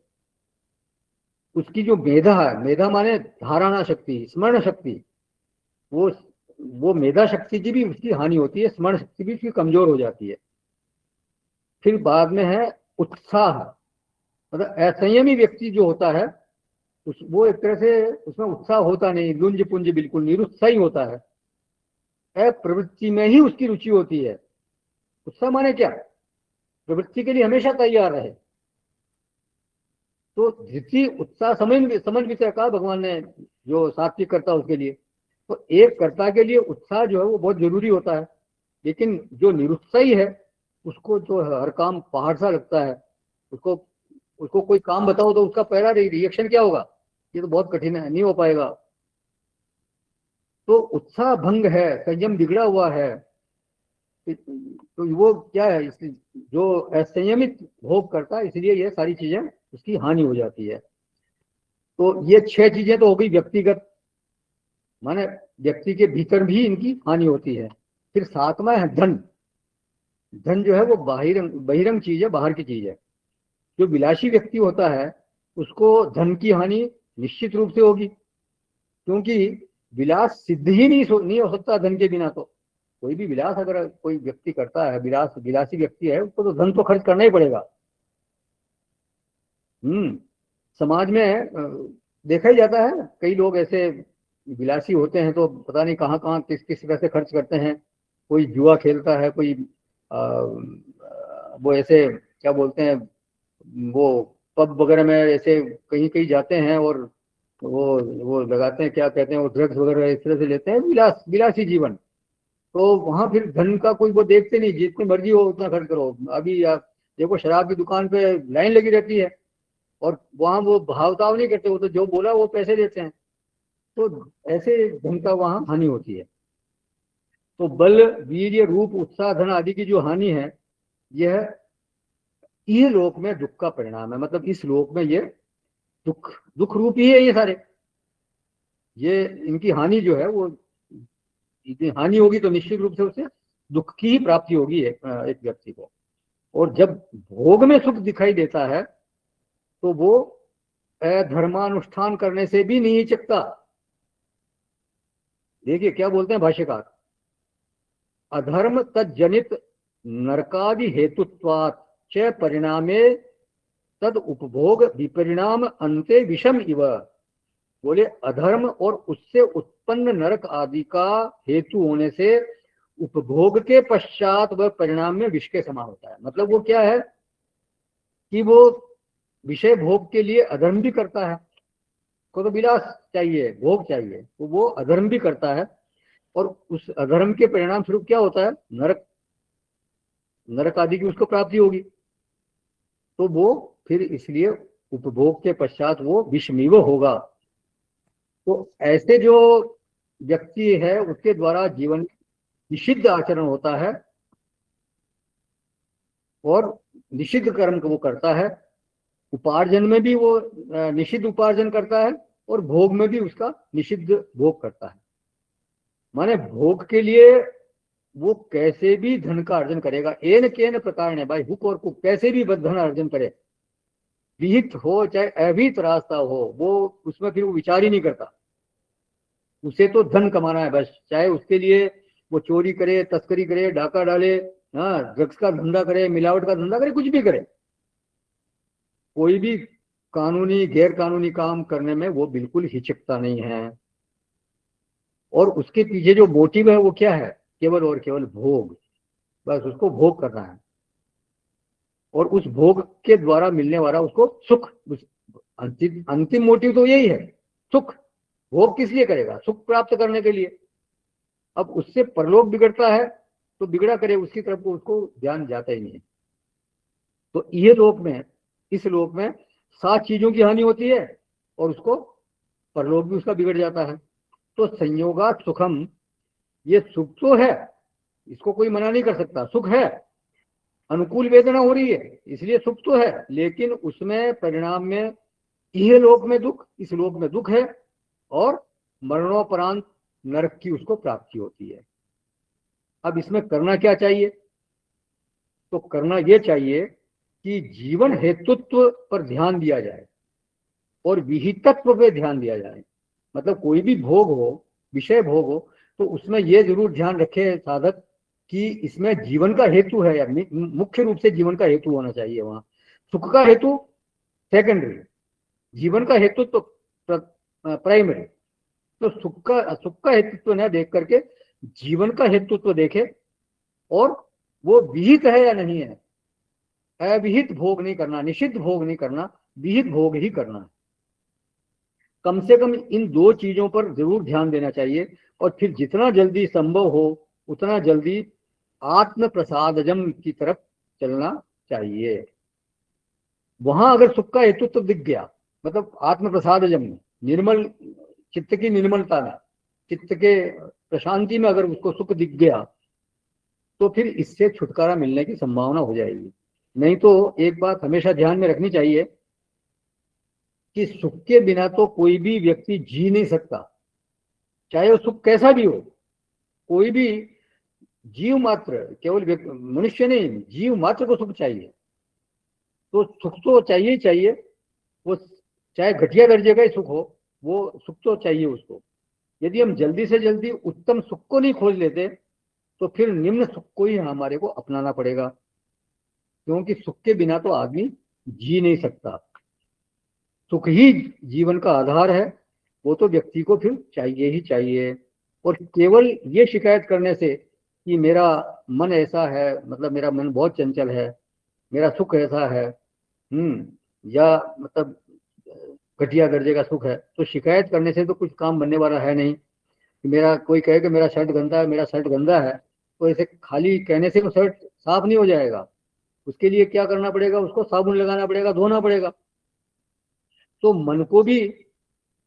उसकी जो मेधा है, मेधा माने धारणा शक्ति, स्मरण शक्ति, वो मेधा शक्ति की भी उसकी हानि होती है, स्मरण शक्ति भी उसकी कमजोर हो जाती है। फिर बाद में है उत्साह, मतलब असंयमी व्यक्ति जो होता है वो एक तरह से उसमें उत्साह होता नहीं, लुंज पुंज, बिल्कुल निरुत्साही होता है, प्रवृत्ति में ही उसकी रुचि होती है। उत्साह माने क्या, प्रवृत्ति के लिए हमेशा तैयार रहे। तो जितनी उत्साह समझ विषय का भगवान ने जो सात्विक करता है उसके लिए, तो एक कर्ता के लिए उत्साह जो है वो बहुत जरूरी होता है। लेकिन जो निरुत्साही है उसको जो है हर काम पहाड़ सा लगता है, उसको उसको कोई काम बताओ तो उसका पहला रिएक्शन क्या होगा, ये तो बहुत कठिन है, नहीं हो पाएगा। तो उत्साह भंग है, संयम बिगड़ा हुआ है। तो वो क्या है, जो असंयमित भोग करता है, इसलिए ये सारी चीजें उसकी हानि हो जाती है। तो ये 6 चीजें तो हो गई व्यक्तिगत, माने व्यक्ति के भीतर भी इनकी हानि होती है। फिर 7वां है धन। धन जो है वो बहिरंग चीज है, बाहर की चीज है। जो विलासी व्यक्ति होता है उसको धन की हानि निश्चित रूप से होगी, क्योंकि विलास सिद्ध ही नहीं हो सकता धन के बिना। तो कोई भी विलास अगर कोई व्यक्ति करता है, विलासी व्यक्ति है, उसको तो धन तो खर्च करना ही पड़ेगा। समाज में देखा ही जाता है, कई लोग ऐसे विलासी होते हैं तो पता नहीं कहाँ कहाँ किस किस तरह से खर्च करते हैं। कोई जुआ खेलता है, कोई वो ऐसे क्या बोलते हैं, वो पब वगैरह में ऐसे कहीं कहीं जाते हैं और वो लगाते हैं, क्या कहते हैं, वो ड्रग्स वगैरह इस तरह से लेते हैं, विलासी जीवन। तो वहां फिर धन का कोई वो देखते नहीं, जितनी मर्जी हो उतना खर्च करो। अभी आप देखो शराब की दुकान पे लाइन लगी रहती है और वहां वो भावताव नहीं करते, वो तो जो बोला वो पैसे देते हैं। तो ऐसे धन का वहां हानि होती है। तो बल, वीर्य, रूप, उत्साह, धन आदि की जो हानि है, यह ये लोक में दुख का परिणाम है। मतलब इस लोक में ये दुख दुख रूप ही है ये सारे। ये इनकी हानि जो है वो, इतनी हानि होगी तो निश्चित रूप से उसे दुख की ही प्राप्ति होगी एक व्यक्ति को। और जब भोग में सुख दिखाई देता है तो वो धर्मानुष्ठान करने से भी नहीं हिचकता। देखिए क्या बोलते हैं भाष्यकार, अधर्म तज्जनित नरकादि हेतुत्वात् च परिणामे तद उपभोग विपरिणाम अंते विषम इव। बोले अधर्म और उससे उत्पन्न नरक आदि का हेतु होने से उपभोग के पश्चात वह परिणाम में विष के समान होता है। मतलब वो क्या है कि वो विषय भोग के लिए अधर्म भी करता है, को तो विलास चाहिए, भोग चाहिए, तो वो अधर्म भी करता है। और उस अधर्म के परिणाम स्वरूप क्या होता है, नरक नरक आदि की उसको प्राप्ति होगी। तो वो फिर इसलिए उपभोग के पश्चात वो विषमीव होगा। तो ऐसे जो व्यक्ति है उसके द्वारा जीवन में निषिद्ध आचरण होता है और निषिद्ध कर्म को वो करता है। उपार्जन में भी वो निषिद्ध उपार्जन करता है और भोग में भी उसका निषिद्ध भोग करता है। माने भोग के लिए वो कैसे भी धन का अर्जन करेगा, एन केन प्रकार ने, भाई हुक और कुक, कैसे भी धन अर्जन करे, विहित हो चाहे अविहित रास्ता हो, वो उसमें फिर वो विचार ही नहीं करता। उसे तो धन कमाना है बस, चाहे उसके लिए वो चोरी करे, तस्करी करे, डाका डाले, हाँ, ड्रग्स का धंधा करे, मिलावट का धंधा करे, कुछ भी करे, कोई भी कानूनी गैर कानूनी काम करने में वो बिल्कुल हिचकता नहीं है। और उसके पीछे जो मोटिव है वो क्या है, केवल और केवल भोग, बस उसको भोग करना है। और उस भोग के द्वारा मिलने वाला उसको सुख, अंतिम मोटिव तो यही है, सुख। भोग किस लिए करेगा, सुख प्राप्त करने के लिए। अब उससे परलोक बिगड़ता है तो बिगड़ा करे, उसकी तरफ को उसको ध्यान जाता ही नहीं है। तो ये लोक में, इस लोक में 7 चीजों की हानि होती है और उसको परलोक भी उसका बिगड़ जाता है। तो संयोगात सुखम, ये सुख तो है, इसको कोई मना नहीं कर सकता, सुख है, अनुकूल वेदना हो रही है इसलिए सुख तो है, लेकिन उसमें परिणाम में इह लोक में दुख, इस लोक में दुख है, और मरणोपरांत नरक की उसको प्राप्ति होती है। अब इसमें करना क्या चाहिए? तो करना ये चाहिए कि जीवन हेतुत्व पर ध्यान दिया जाए और विहितत्व पे ध्यान दिया जाए। मतलब कोई भी भोग हो, विषय भोग हो, तो उसमें यह जरूर ध्यान रखे साधक कि इसमें जीवन का हेतु है, या मुख्य रूप से जीवन का हेतु होना चाहिए। वहां सुख का हेतु सेकेंडरी, जीवन का हेतु तो प्राइमरी। तो सुख का हेतुत्व न देख करके जीवन का हेतुत्व देखे, और वो विहित है या नहीं है। अविहित भोग नहीं करना, निषिद्ध भोग नहीं करना, विहित भोग ही करना है। कम से कम इन दो चीजों पर जरूर ध्यान देना चाहिए, और फिर जितना जल्दी संभव हो उतना जल्दी आत्म प्रसादजम की तरफ चलना चाहिए। वहां अगर सुख का हेतुत्व दिख गया, मतलब आत्म प्रसादजम में, निर्मल चित्त की निर्मलता में, चित्त के प्रशांति में अगर उसको सुख दिख गया, तो फिर इससे छुटकारा मिलने की संभावना हो जाएगी। नहीं तो एक बात हमेशा ध्यान में रखनी चाहिए कि सुख के बिना तो कोई भी व्यक्ति जी नहीं सकता, चाहे वो सुख कैसा भी हो। कोई भी जीव मात्र, केवल मनुष्य नहीं, जीव मात्र को सुख चाहिए। तो सुख तो चाहिए ही चाहिए, वो चाहे घटिया दर्जे का ही सुख हो, वो सुख तो चाहिए उसको। यदि हम जल्दी से जल्दी उत्तम सुख को नहीं खोज लेते, तो फिर निम्न सुख को ही हमारे को अपनाना पड़ेगा, क्योंकि सुख के बिना तो आदमी जी नहीं सकता। सुख ही जीवन का आधार है, वो तो व्यक्ति को फिर चाहिए ही चाहिए। और केवल ये शिकायत करने से कि मेरा मन ऐसा है, मतलब मेरा मन बहुत चंचल है, मेरा सुख ऐसा है, या मतलब घटिया दर्जे का सुख है, तो शिकायत करने से तो कुछ काम बनने वाला है नहीं। मेरा कोई कहे कि मेरा शर्ट गंदा है, मेरा शर्ट गंदा है, तो ऐसे खाली कहने से वो शर्ट साफ नहीं हो जाएगा। उसके लिए क्या करना पड़ेगा? उसको साबुन लगाना पड़ेगा, धोना पड़ेगा। तो मन को भी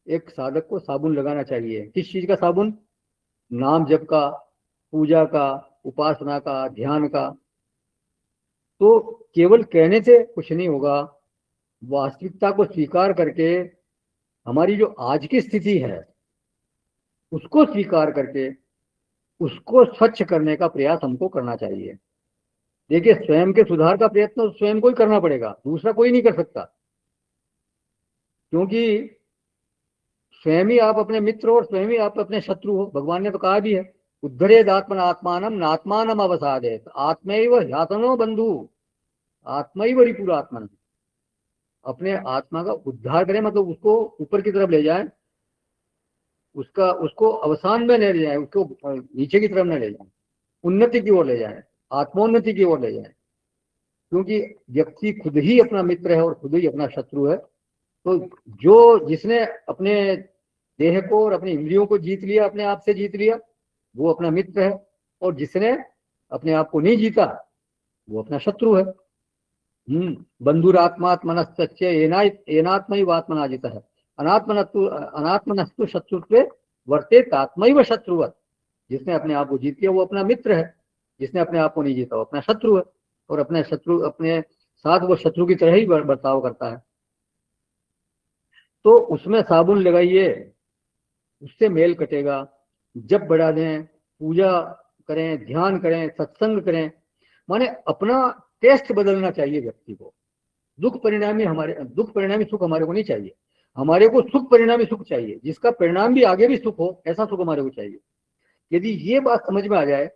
एक साधक को साबुन लगाना चाहिए। किस चीज का साबुन? नाम जप का, पूजा का, उपासना का, ध्यान का। तो केवल कहने से कुछ नहीं होगा, वास्तविकता को स्वीकार करके हमारी जो आज की स्थिति है उसको स्वीकार करके उसको स्वच्छ करने का प्रयास हमको करना चाहिए। देखिए, स्वयं के सुधार का प्रयत्न स्वयं को ही करना पड़ेगा, दूसरा कोई नहीं कर सकता। क्योंकि स्वयं ही आप अपने मित्र हो और स्वयं ही आप अपने शत्रु हो। भगवान ने तो कहा भी है, उद्धरेद आत्मनात्मानम नात्मानम अवसादेत आत्मैव ह्यातनो बंधु आत्मैव रिपुरात्मन। अपने आत्मा का उद्धार करें, मतलब उसको ऊपर की तरफ ले जाए, उसको अवसान में ले जाए, उसको नीचे की तरफ न ले जाए, उन्नति की ओर ले जाए, आत्मोन्नति की ओर ले जाए। क्योंकि व्यक्ति खुद ही अपना मित्र है और खुद ही अपना शत्रु है। तो जिसने अपने देह को और अपनी इंद्रियों को जीत लिया, अपने आप से जीत लिया, वो अपना मित्र है, और जिसने अपने आप को नहीं जीता वो अपना शत्रु है। बंधुरात्मात्मनश्च एनात्मैव आत्मनाजितः अनात्मनस्तु शत्रुत्वे वर्तेत आत्मैव शत्रुवत्। जिसने अपने आप को जीत लिया वो अपना मित्र है, जिसने अपने आप को नहीं जीता वो अपना शत्रु है, और अपने साथ वो शत्रु की तरह ही बर्ताव करता है। तो उसमें साबुन लगाइए, उससे मेल कटेगा। जब बढ़ा दें, पूजा करें, ध्यान करें, सत्संग करें, माने अपना टेस्ट बदलना चाहिए व्यक्ति को। दुख परिणामी सुख हमारे को नहीं चाहिए, हमारे को सुख परिणामी सुख चाहिए, जिसका परिणाम भी आगे भी सुख हो, ऐसा सुख हमारे को चाहिए। यदि ये बात समझ में आ जाए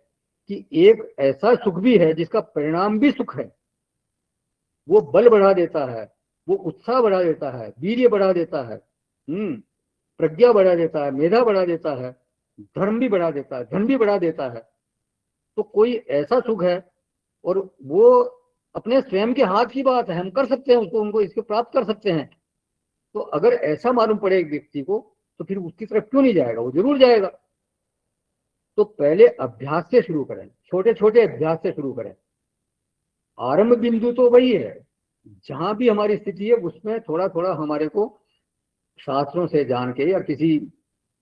कि एक ऐसा सुख भी है जिसका परिणाम भी सुख है, वो बल बढ़ा देता है, वो उत्साह बढ़ा देता है, वीर्य बढ़ा देता है, प्रज्ञा बढ़ा देता है, मेधा बढ़ा देता है, धर्म भी बढ़ा देता है, धन भी बढ़ा देता है। तो कोई ऐसा सुख है, और वो अपने स्वयं के हाथ की बात है, हम कर सकते हैं उसको, उनको इसको प्राप्त कर सकते हैं। तो अगर ऐसा मालूम पड़े एक व्यक्ति को, तो फिर उसकी तरफ क्यों नहीं जाएगा? वो जरूर जाएगा। तो पहले अभ्यास से शुरू करें, छोटे छोटे अभ्यास से शुरू करें। आरंभ बिंदु तो वही है, जहां भी हमारी स्थिति है उसमें थोड़ा थोड़ा हमारे को शास्त्रों से जान के या किसी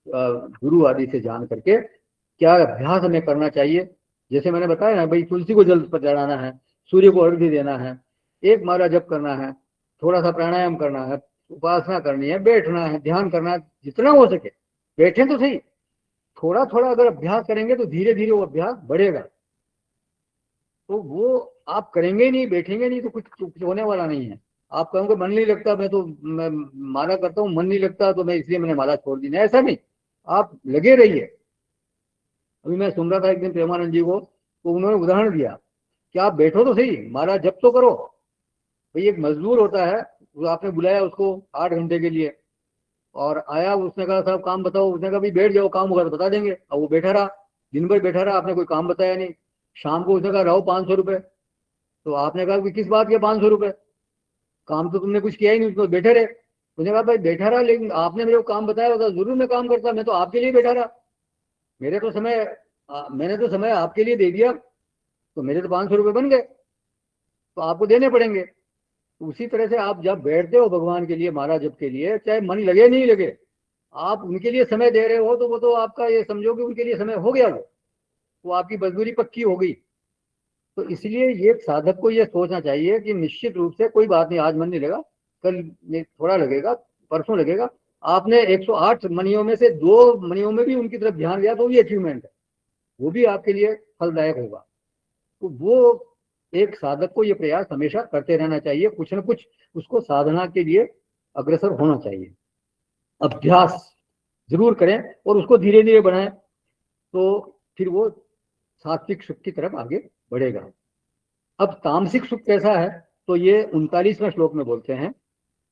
गुरु आदि से जान करके क्या अभ्यास हमें करना चाहिए। जैसे मैंने बताया ना भाई, तुलसी को जल पर चढ़ाना है, सूर्य को अर्घ्य देना है, एक माला जप करना है, थोड़ा सा प्राणायाम करना है, उपासना करनी है, बैठना है, ध्यान करना है, जितना हो सके बैठे तो सही। थोड़ा थोड़ा अगर अभ्यास करेंगे तो धीरे धीरे वो अभ्यास बढ़ेगा। तो वो आप करेंगे नहीं, बैठेंगे नहीं तो कुछ होने वाला नहीं है। आप कहोगे मन नहीं लगता, मैं माला करता हूँ, मन नहीं लगता तो मैं इसलिए मैंने माला छोड़ दी, नहीं ऐसा नहीं, आप लगे रहिए। अभी मैं सुन रहा था एक दिन प्रेमानंद जी को, तो उन्होंने उदाहरण दिया कि आप बैठो तो सही, माला जप तो करो। भाई एक मजदूर होता है, वो आपने बुलाया उसको 8 घंटे के लिए, और आया, उसने कहा साहब काम बताओ, उसने कहा भाई बैठ जाओ, काम होगा तो बता देंगे। अब वो बैठा रहा, दिन भर बैठा रहा, आपने कोई काम बताया नहीं। शाम को उसने कहा रहो 500 रुपये। तो आपने कहा कि किस बात के 500 रुपये, काम तो तुमने कुछ किया ही नहीं, उसको बैठे रहे। उसने कहा भाई बैठा रहा, लेकिन आपने मेरे को काम बताया होता जरूर मैं काम करता, मैं तो आपके लिए बैठा रहा, मेरे तो समय मैंने तो समय आपके लिए दे दिया, तो मेरे तो 500 रुपये बन गए, तो आपको देने पड़ेंगे। तो उसी तरह से आप जब बैठते हो भगवान के लिए, माला जप के लिए, चाहे मन लगे नहीं लगे, आप उनके लिए समय दे रहे हो, तो वो तो आपका ये समझो कि उनके लिए समय हो गया, वो आपकी मजदूरी पक्की हो गई। तो इसलिए ये साधक को ये सोचना चाहिए कि निश्चित रूप से कोई बात नहीं, आज मन नहीं लगा, कल थोड़ा लगेगा, परसों लगेगा। आपने 108 मनियों में से 2 मनियों में भी उनकी तरफ ध्यान दिया तो भी अचीवमेंट है, वो भी आपके लिए फलदायक होगा। तो वो एक साधक को ये प्रयास हमेशा करते रहना चाहिए, कुछ न कुछ उसको साधना के लिए अग्रसर होना चाहिए, अभ्यास जरूर करें और उसको धीरे धीरे बढ़ाएं, तो फिर वो सात्विक सुख की तरफ आगे बढ़ेगा। अब तामसिक सुख कैसा है, तो ये 39वें श्लोक में बोलते हैं,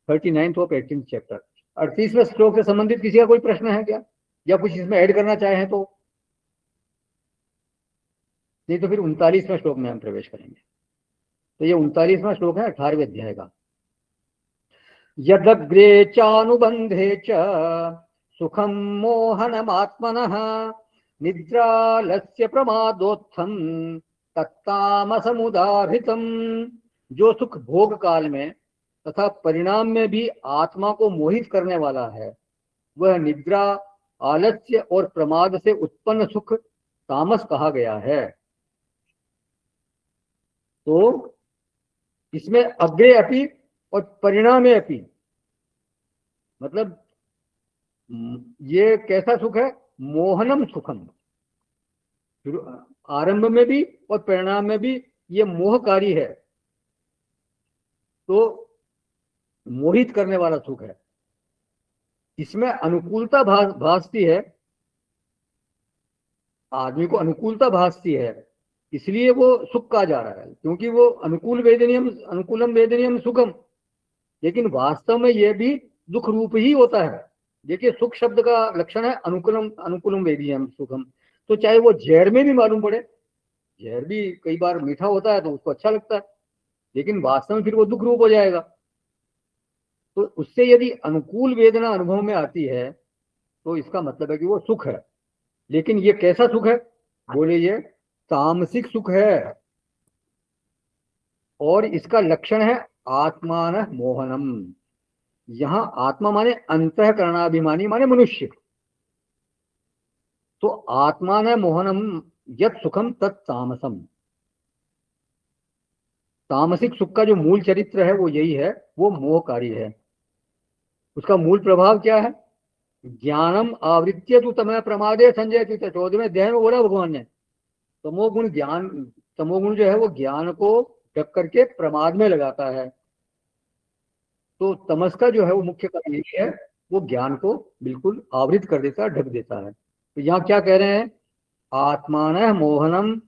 39th ऑफ 18th चैप्टर। 38वें श्लोक से संबंधित किसी का कोई प्रश्न है क्या, या कुछ इसमें ऐड करना चाहें तो? नहीं तो फिर 39वें श्लोक में हम प्रवेश करेंगे। तो ये 39वां श्लोक है 18वें अध्याय का। यदग्रे चानुबंधे च सुखम मोहनमात्मनः निद्रालस्य प्रमादोत्थम तत्तामसमुदाहृतम। जो सुख भोग काल में तथा परिणाम में भी आत्मा को मोहित करने वाला है, वह निद्रा, आलस्य और प्रमाद से उत्पन्न सुख तामस कहा गया है। तो इसमें अग्रे अपि और परिणामे अपि, मतलब ये कैसा सुख है, मोहनम सुखम, आरंभ में भी और परिणाम में भी ये मोहकारी है, तो मोहित करने वाला सुख है। इसमें अनुकूलता भासती है, आदमी को अनुकूलता भासती है, इसलिए वो सुख कहा जा रहा है, क्योंकि वो अनुकूलम वेदनीयम सुखम। लेकिन वास्तव में यह भी दुख रूप ही होता है। देखिए सुख शब्द का लक्षण है अनुकूलम वेदनीयम सुखम, तो चाहे वो जहर में भी मालूम पड़े, जहर भी कई बार मीठा होता है तो उसको अच्छा लगता है, लेकिन वास्तव में फिर वो दुख रूप हो जाएगा। तो उससे यदि अनुकूल वेदना अनुभव में आती है तो इसका मतलब है कि वो सुख है। लेकिन ये कैसा सुख है, बोले ये तामसिक सुख है, और इसका लक्षण है आत्मान मोहनम। यहां आत्मा माने अंतःकरणाभिमानी माने मनुष्य। तो आत्मान मोहनम यत सुखम तत् तामसम। तामसिक सुख का जो मूल चरित्र है वो यही है, वो मोहकारी है। उसका मूल प्रभाव क्या है, ज्ञानम आवृत्य तु तमः प्रमादे संजय 14वें अध्याय में बोला भगवान ने, तमोगुण जो है वो ज्ञान को ढक करके प्रमाद में लगाता है। तो तमस का जो है वो मुख्य कारण यही है, वो ज्ञान को बिल्कुल आवृत कर देता है, ढक देता है। तो यहाँ क्या कह रहे हैं, आत्मान मोहनम,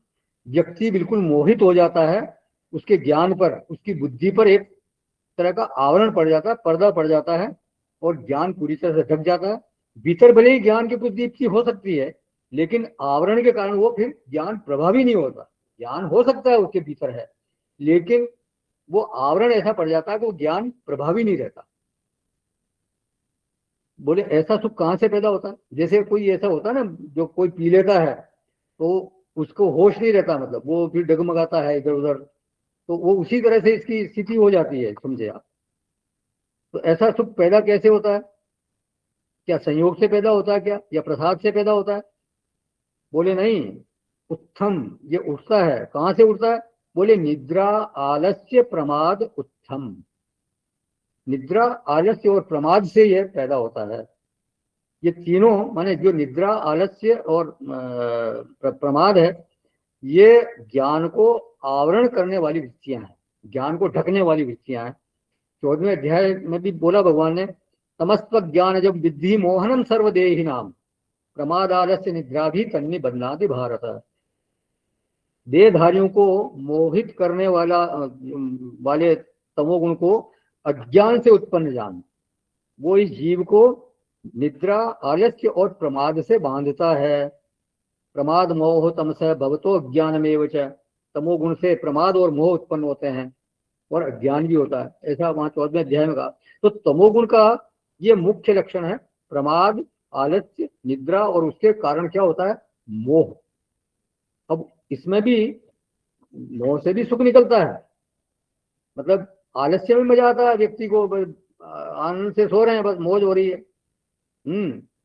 व्यक्ति बिल्कुल मोहित हो जाता है, उसके ज्ञान पर, उसकी बुद्धि पर एक तरह का आवरण पड़ जाता है, पर्दा पड़ जाता है, और ज्ञान पूरी तरह से ढक जाता है। भीतर भले ही ज्ञान की कुछ दीप्ति हो सकती है, लेकिन आवरण के कारण वो फिर ज्ञान प्रभावी नहीं होता। ज्ञान हो सकता है उसके भीतर है, लेकिन वो आवरण ऐसा पड़ जाता है कि वो ज्ञान प्रभावी नहीं रहता। बोले ऐसा सुख कहाँ से पैदा होता है, जैसे कोई ऐसा होता है ना, जो कोई पी लेता है तो उसको होश नहीं रहता, मतलब वो फिर डगमगाता है इधर उधर, तो वो उसी तरह से इसकी स्थिति हो जाती है, समझे आप। तो ऐसा सुख पैदा कैसे होता है, क्या संयोग से पैदा होता है क्या, या प्रसाद से पैदा होता है? बोले नहीं, उत्थम, ये उठता है। कहाँ से उठता है, बोले निद्रा आलस्य प्रमाद उत्थम। निद्रा आलस्य और प्रमाद से यह पैदा होता है। ये तीनों माने जो निद्रा आलस्य और प्रमाद है, ये ज्ञान को आवरण करने वाली वृत्तियां हैं, ज्ञान को ढकने वाली वृत्तियां हैं। 14वें अध्याय में भी बोला भगवान ने, तमस्व ज्ञान जब विद्धि मोहनम सर्वदेहि नाम प्रमाद आलस्य निद्रा भी तन्नि बदनाति भारत। देहधारियों को मोहित करने वाले तमोगुण को अज्ञान से उत्पन्न जान, वो इस जीव को निद्रा आलस्य और प्रमाद से बांधता है। प्रमाद मोह तमस भवतो ज्ञानमेव च, तमोगुण से प्रमाद और मोह उत्पन्न होते हैं और अज्ञान भी होता है, ऐसा वहां 14वें अध्याय में कहा। तो तमोगुण का ये मुख्य लक्षण है प्रमाद, आलस्य, निद्रा, और उसके कारण क्या होता है, मोह। अब इसमें भी मोह से भी सुख निकलता है, मतलब आलस्य में मजा आता है व्यक्ति को, आनंद से सो रहे हैं, बस मौज हो रही है।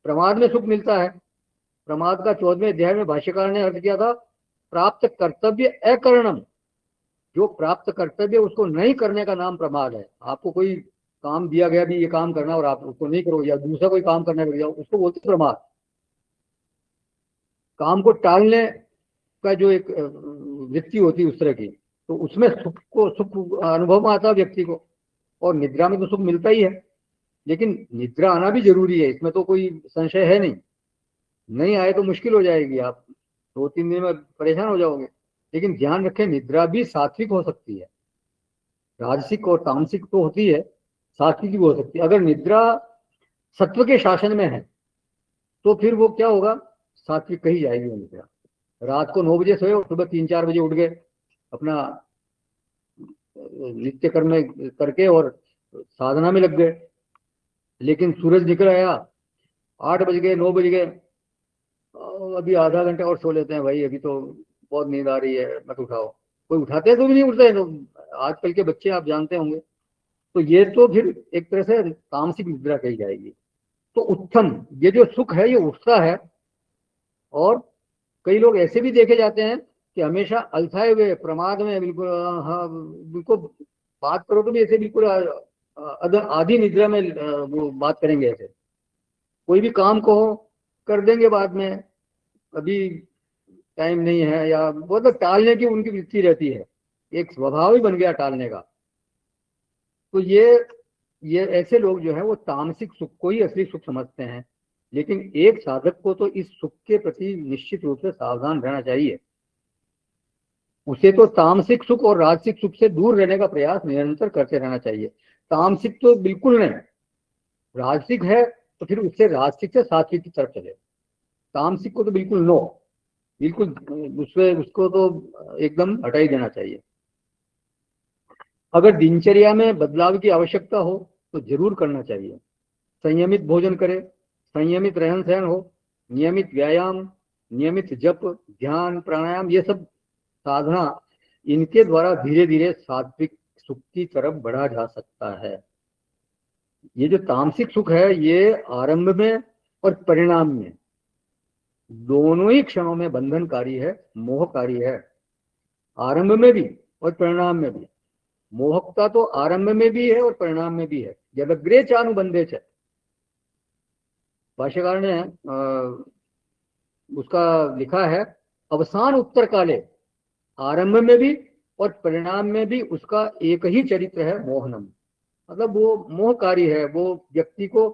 प्रमाद में सुख मिलता है। प्रमाद का 14वें अध्याय में भाष्यकार ने अर्थ किया था, प्राप्त कर्तव्य अकरणम, जो प्राप्त कर्तव्य उसको नहीं करने का नाम प्रमाद है। आपको कोई काम दिया गया भी ये काम करना और आप उसको नहीं करो, या दूसरा कोई काम करने लग जाओ, उसको बोलते प्रमाद। काम को टालने का जो एक वृत्ति होती है उस तरह की, तो उसमें सुख अनुभव में आता व्यक्ति को। और निद्रा में तो सुख मिलता ही है, लेकिन निद्रा आना भी जरूरी है, इसमें तो कोई संशय है नहीं। नहीं आए तो मुश्किल हो जाएगी, आप 2-3 दिन में परेशान हो जाओगे। लेकिन ध्यान रखें, निद्रा भी सात्विक हो सकती है, राजसिक और तामसिक तो होती है, सात्विक भी हो सकती है। अगर निद्रा सत्व के शासन में है तो फिर वो क्या होगा, सात्विक कही जाएगी वो निद्रा। रात को 9 बजे सोए और सुबह 3-4 बजे उठ गए, अपना नित्य कर्म करके और साधना में लग गए। लेकिन सूरज निकल आया, 8 बज गए, 9 बज गए, अभी आधा घंटा और सो लेते हैं भाई, अभी तो बहुत नींद आ रही है, मत उठाओ। कोई उठाते हैं तो भी नहीं उठते हैं। तो आजकल के बच्चे आप जानते होंगे, तो ये तो फिर एक तरह से तामसिक निद्रा कही जाएगी। तो उत्थम, ये जो सुख है ये उठता है। और कई लोग ऐसे भी देखे जाते हैं कि हमेशा अलसाए हुए प्रमाद में, बिल्कुल हाँ, बिल्कुल बात करो तो भी ऐसे बिल्कुल आधी निद्रा में वो बात करेंगे। ऐसे कोई भी काम कहो कर देंगे बाद में, अभी टाइम नहीं है, या मतलब टालने की उनकी वृत्ति रहती है, एक स्वभाव ही बन गया टालने का। तो ये ऐसे लोग जो है वो तामसिक सुख को ही असली सुख समझते हैं। लेकिन एक साधक को तो इस सुख के प्रति निश्चित रूप से सावधान रहना चाहिए। उसे तो तामसिक सुख और राजसिक सुख से दूर रहने का प्रयास निरंतर करते रहना चाहिए। तामसिक तो बिल्कुल नहीं, राजसिक है तो फिर उससे राजसिक से सात्विक की तरफ चले। तामसिक को तो बिल्कुल नो, बिल्कुल उसको तो एकदम हटा ही देना चाहिए। अगर दिनचर्या में बदलाव की आवश्यकता हो तो जरूर करना चाहिए। संयमित भोजन करे, संयमित रहन सहन हो, नियमित व्यायाम, नियमित जप, ध्यान, प्राणायाम, ये सब साधना, इनके द्वारा धीरे धीरे सात्विक सुख की तरफ बढ़ा जा सकता है। ये जो तामसिक सुख है ये आरंभ में और परिणाम में दोनों ही क्षणों में बंधनकारी है, मोहकारी है। आरंभ में भी और परिणाम में भी। मोहकता तो आरंभ में भी है और परिणाम में भी है। यदग्रे चानुबंधे च, भाष्यकार ने उसका लिखा है, अवसान उत्तर काले, आरंभ में भी और परिणाम में भी उसका एक ही चरित्र है, मोहनम। मतलब वो मोहकारी है, वो व्यक्ति को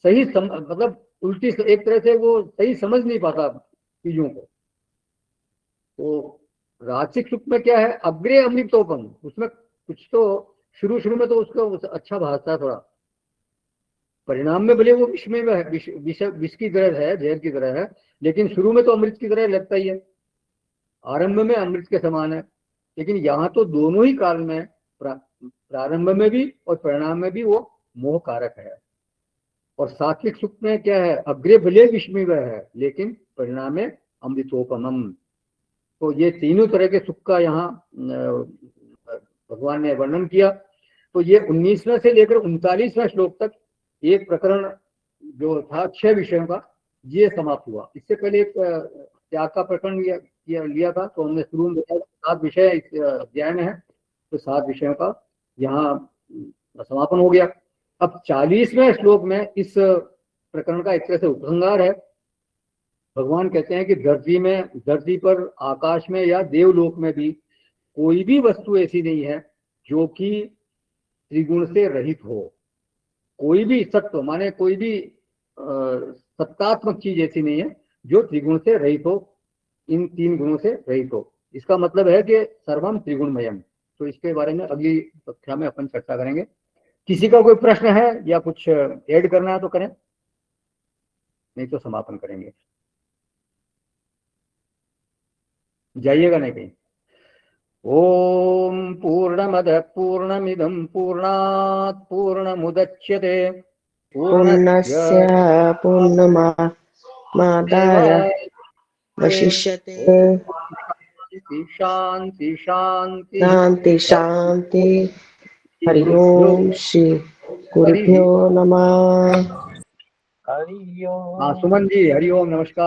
सही मतलब उल्टी एक तरह से वो सही समझ नहीं पाता चीजों को। तो राजसिक सुख में क्या है, अग्रे अमृतोपम, उसमें कुछ तो शुरू में तो उसको अच्छा भासता है थोड़ा, परिणाम में भले वो विष में विष की तरह है, जहर की तरह है, लेकिन शुरू में तो अमृत की तरह लगता ही है, आरंभ में अमृत के समान है। लेकिन यहाँ तो दोनों ही काल में, प्रारंभ में भी और परिणाम में भी वो मोह कारक है। और सात्विक सुख में क्या है, अग्रे भले विषमी वह है लेकिन परिणाम में अमृतोपमम। तो ये तीनों तरह के सुख का यहाँ भगवान ने वर्णन किया। तो ये 19वें से लेकर 39वें श्लोक तक एक प्रकरण जो था 6 विषयों का, ये समाप्त हुआ। इससे पहले एक त्याग का प्रकरण लिया था। तो हमने शुरू में बताया 7 विषय इस अध्याय में है, तो 7 विषयों का यहाँ समापन हो गया। अब 40वें श्लोक में इस प्रकरण का एक तरह से उपसंहार है। भगवान कहते हैं कि धरती पर, आकाश में या देवलोक में भी कोई भी वस्तु ऐसी नहीं है जो कि त्रिगुण से रहित हो। कोई भी सत्व माने कोई भी सत्तात्मक चीज ऐसी नहीं है जो त्रिगुण से रहित हो, इन 3 गुणों से रहित हो। इसका मतलब है कि सर्वम त्रिगुणमयम। तो इसके बारे में अगली कक्षा में अपन चर्चा करेंगे। किसी का कोई प्रश्न है या कुछ ऐड करना है तो करें, नहीं तो समापन करेंगे। जाइएगा नहीं कहीं। ओम पूर्णमदः पूर्णमिदं पूर्णात् पूर्णमुदच्यते पूर्णस्य पूर्णमादाय वशिष्यते। शांति शांति शांति शांति। हरि ओम श्री गुरुभ्यो नमः। हरि ओम। हाँ सुमन जी, हरि ओम, नमस्कार।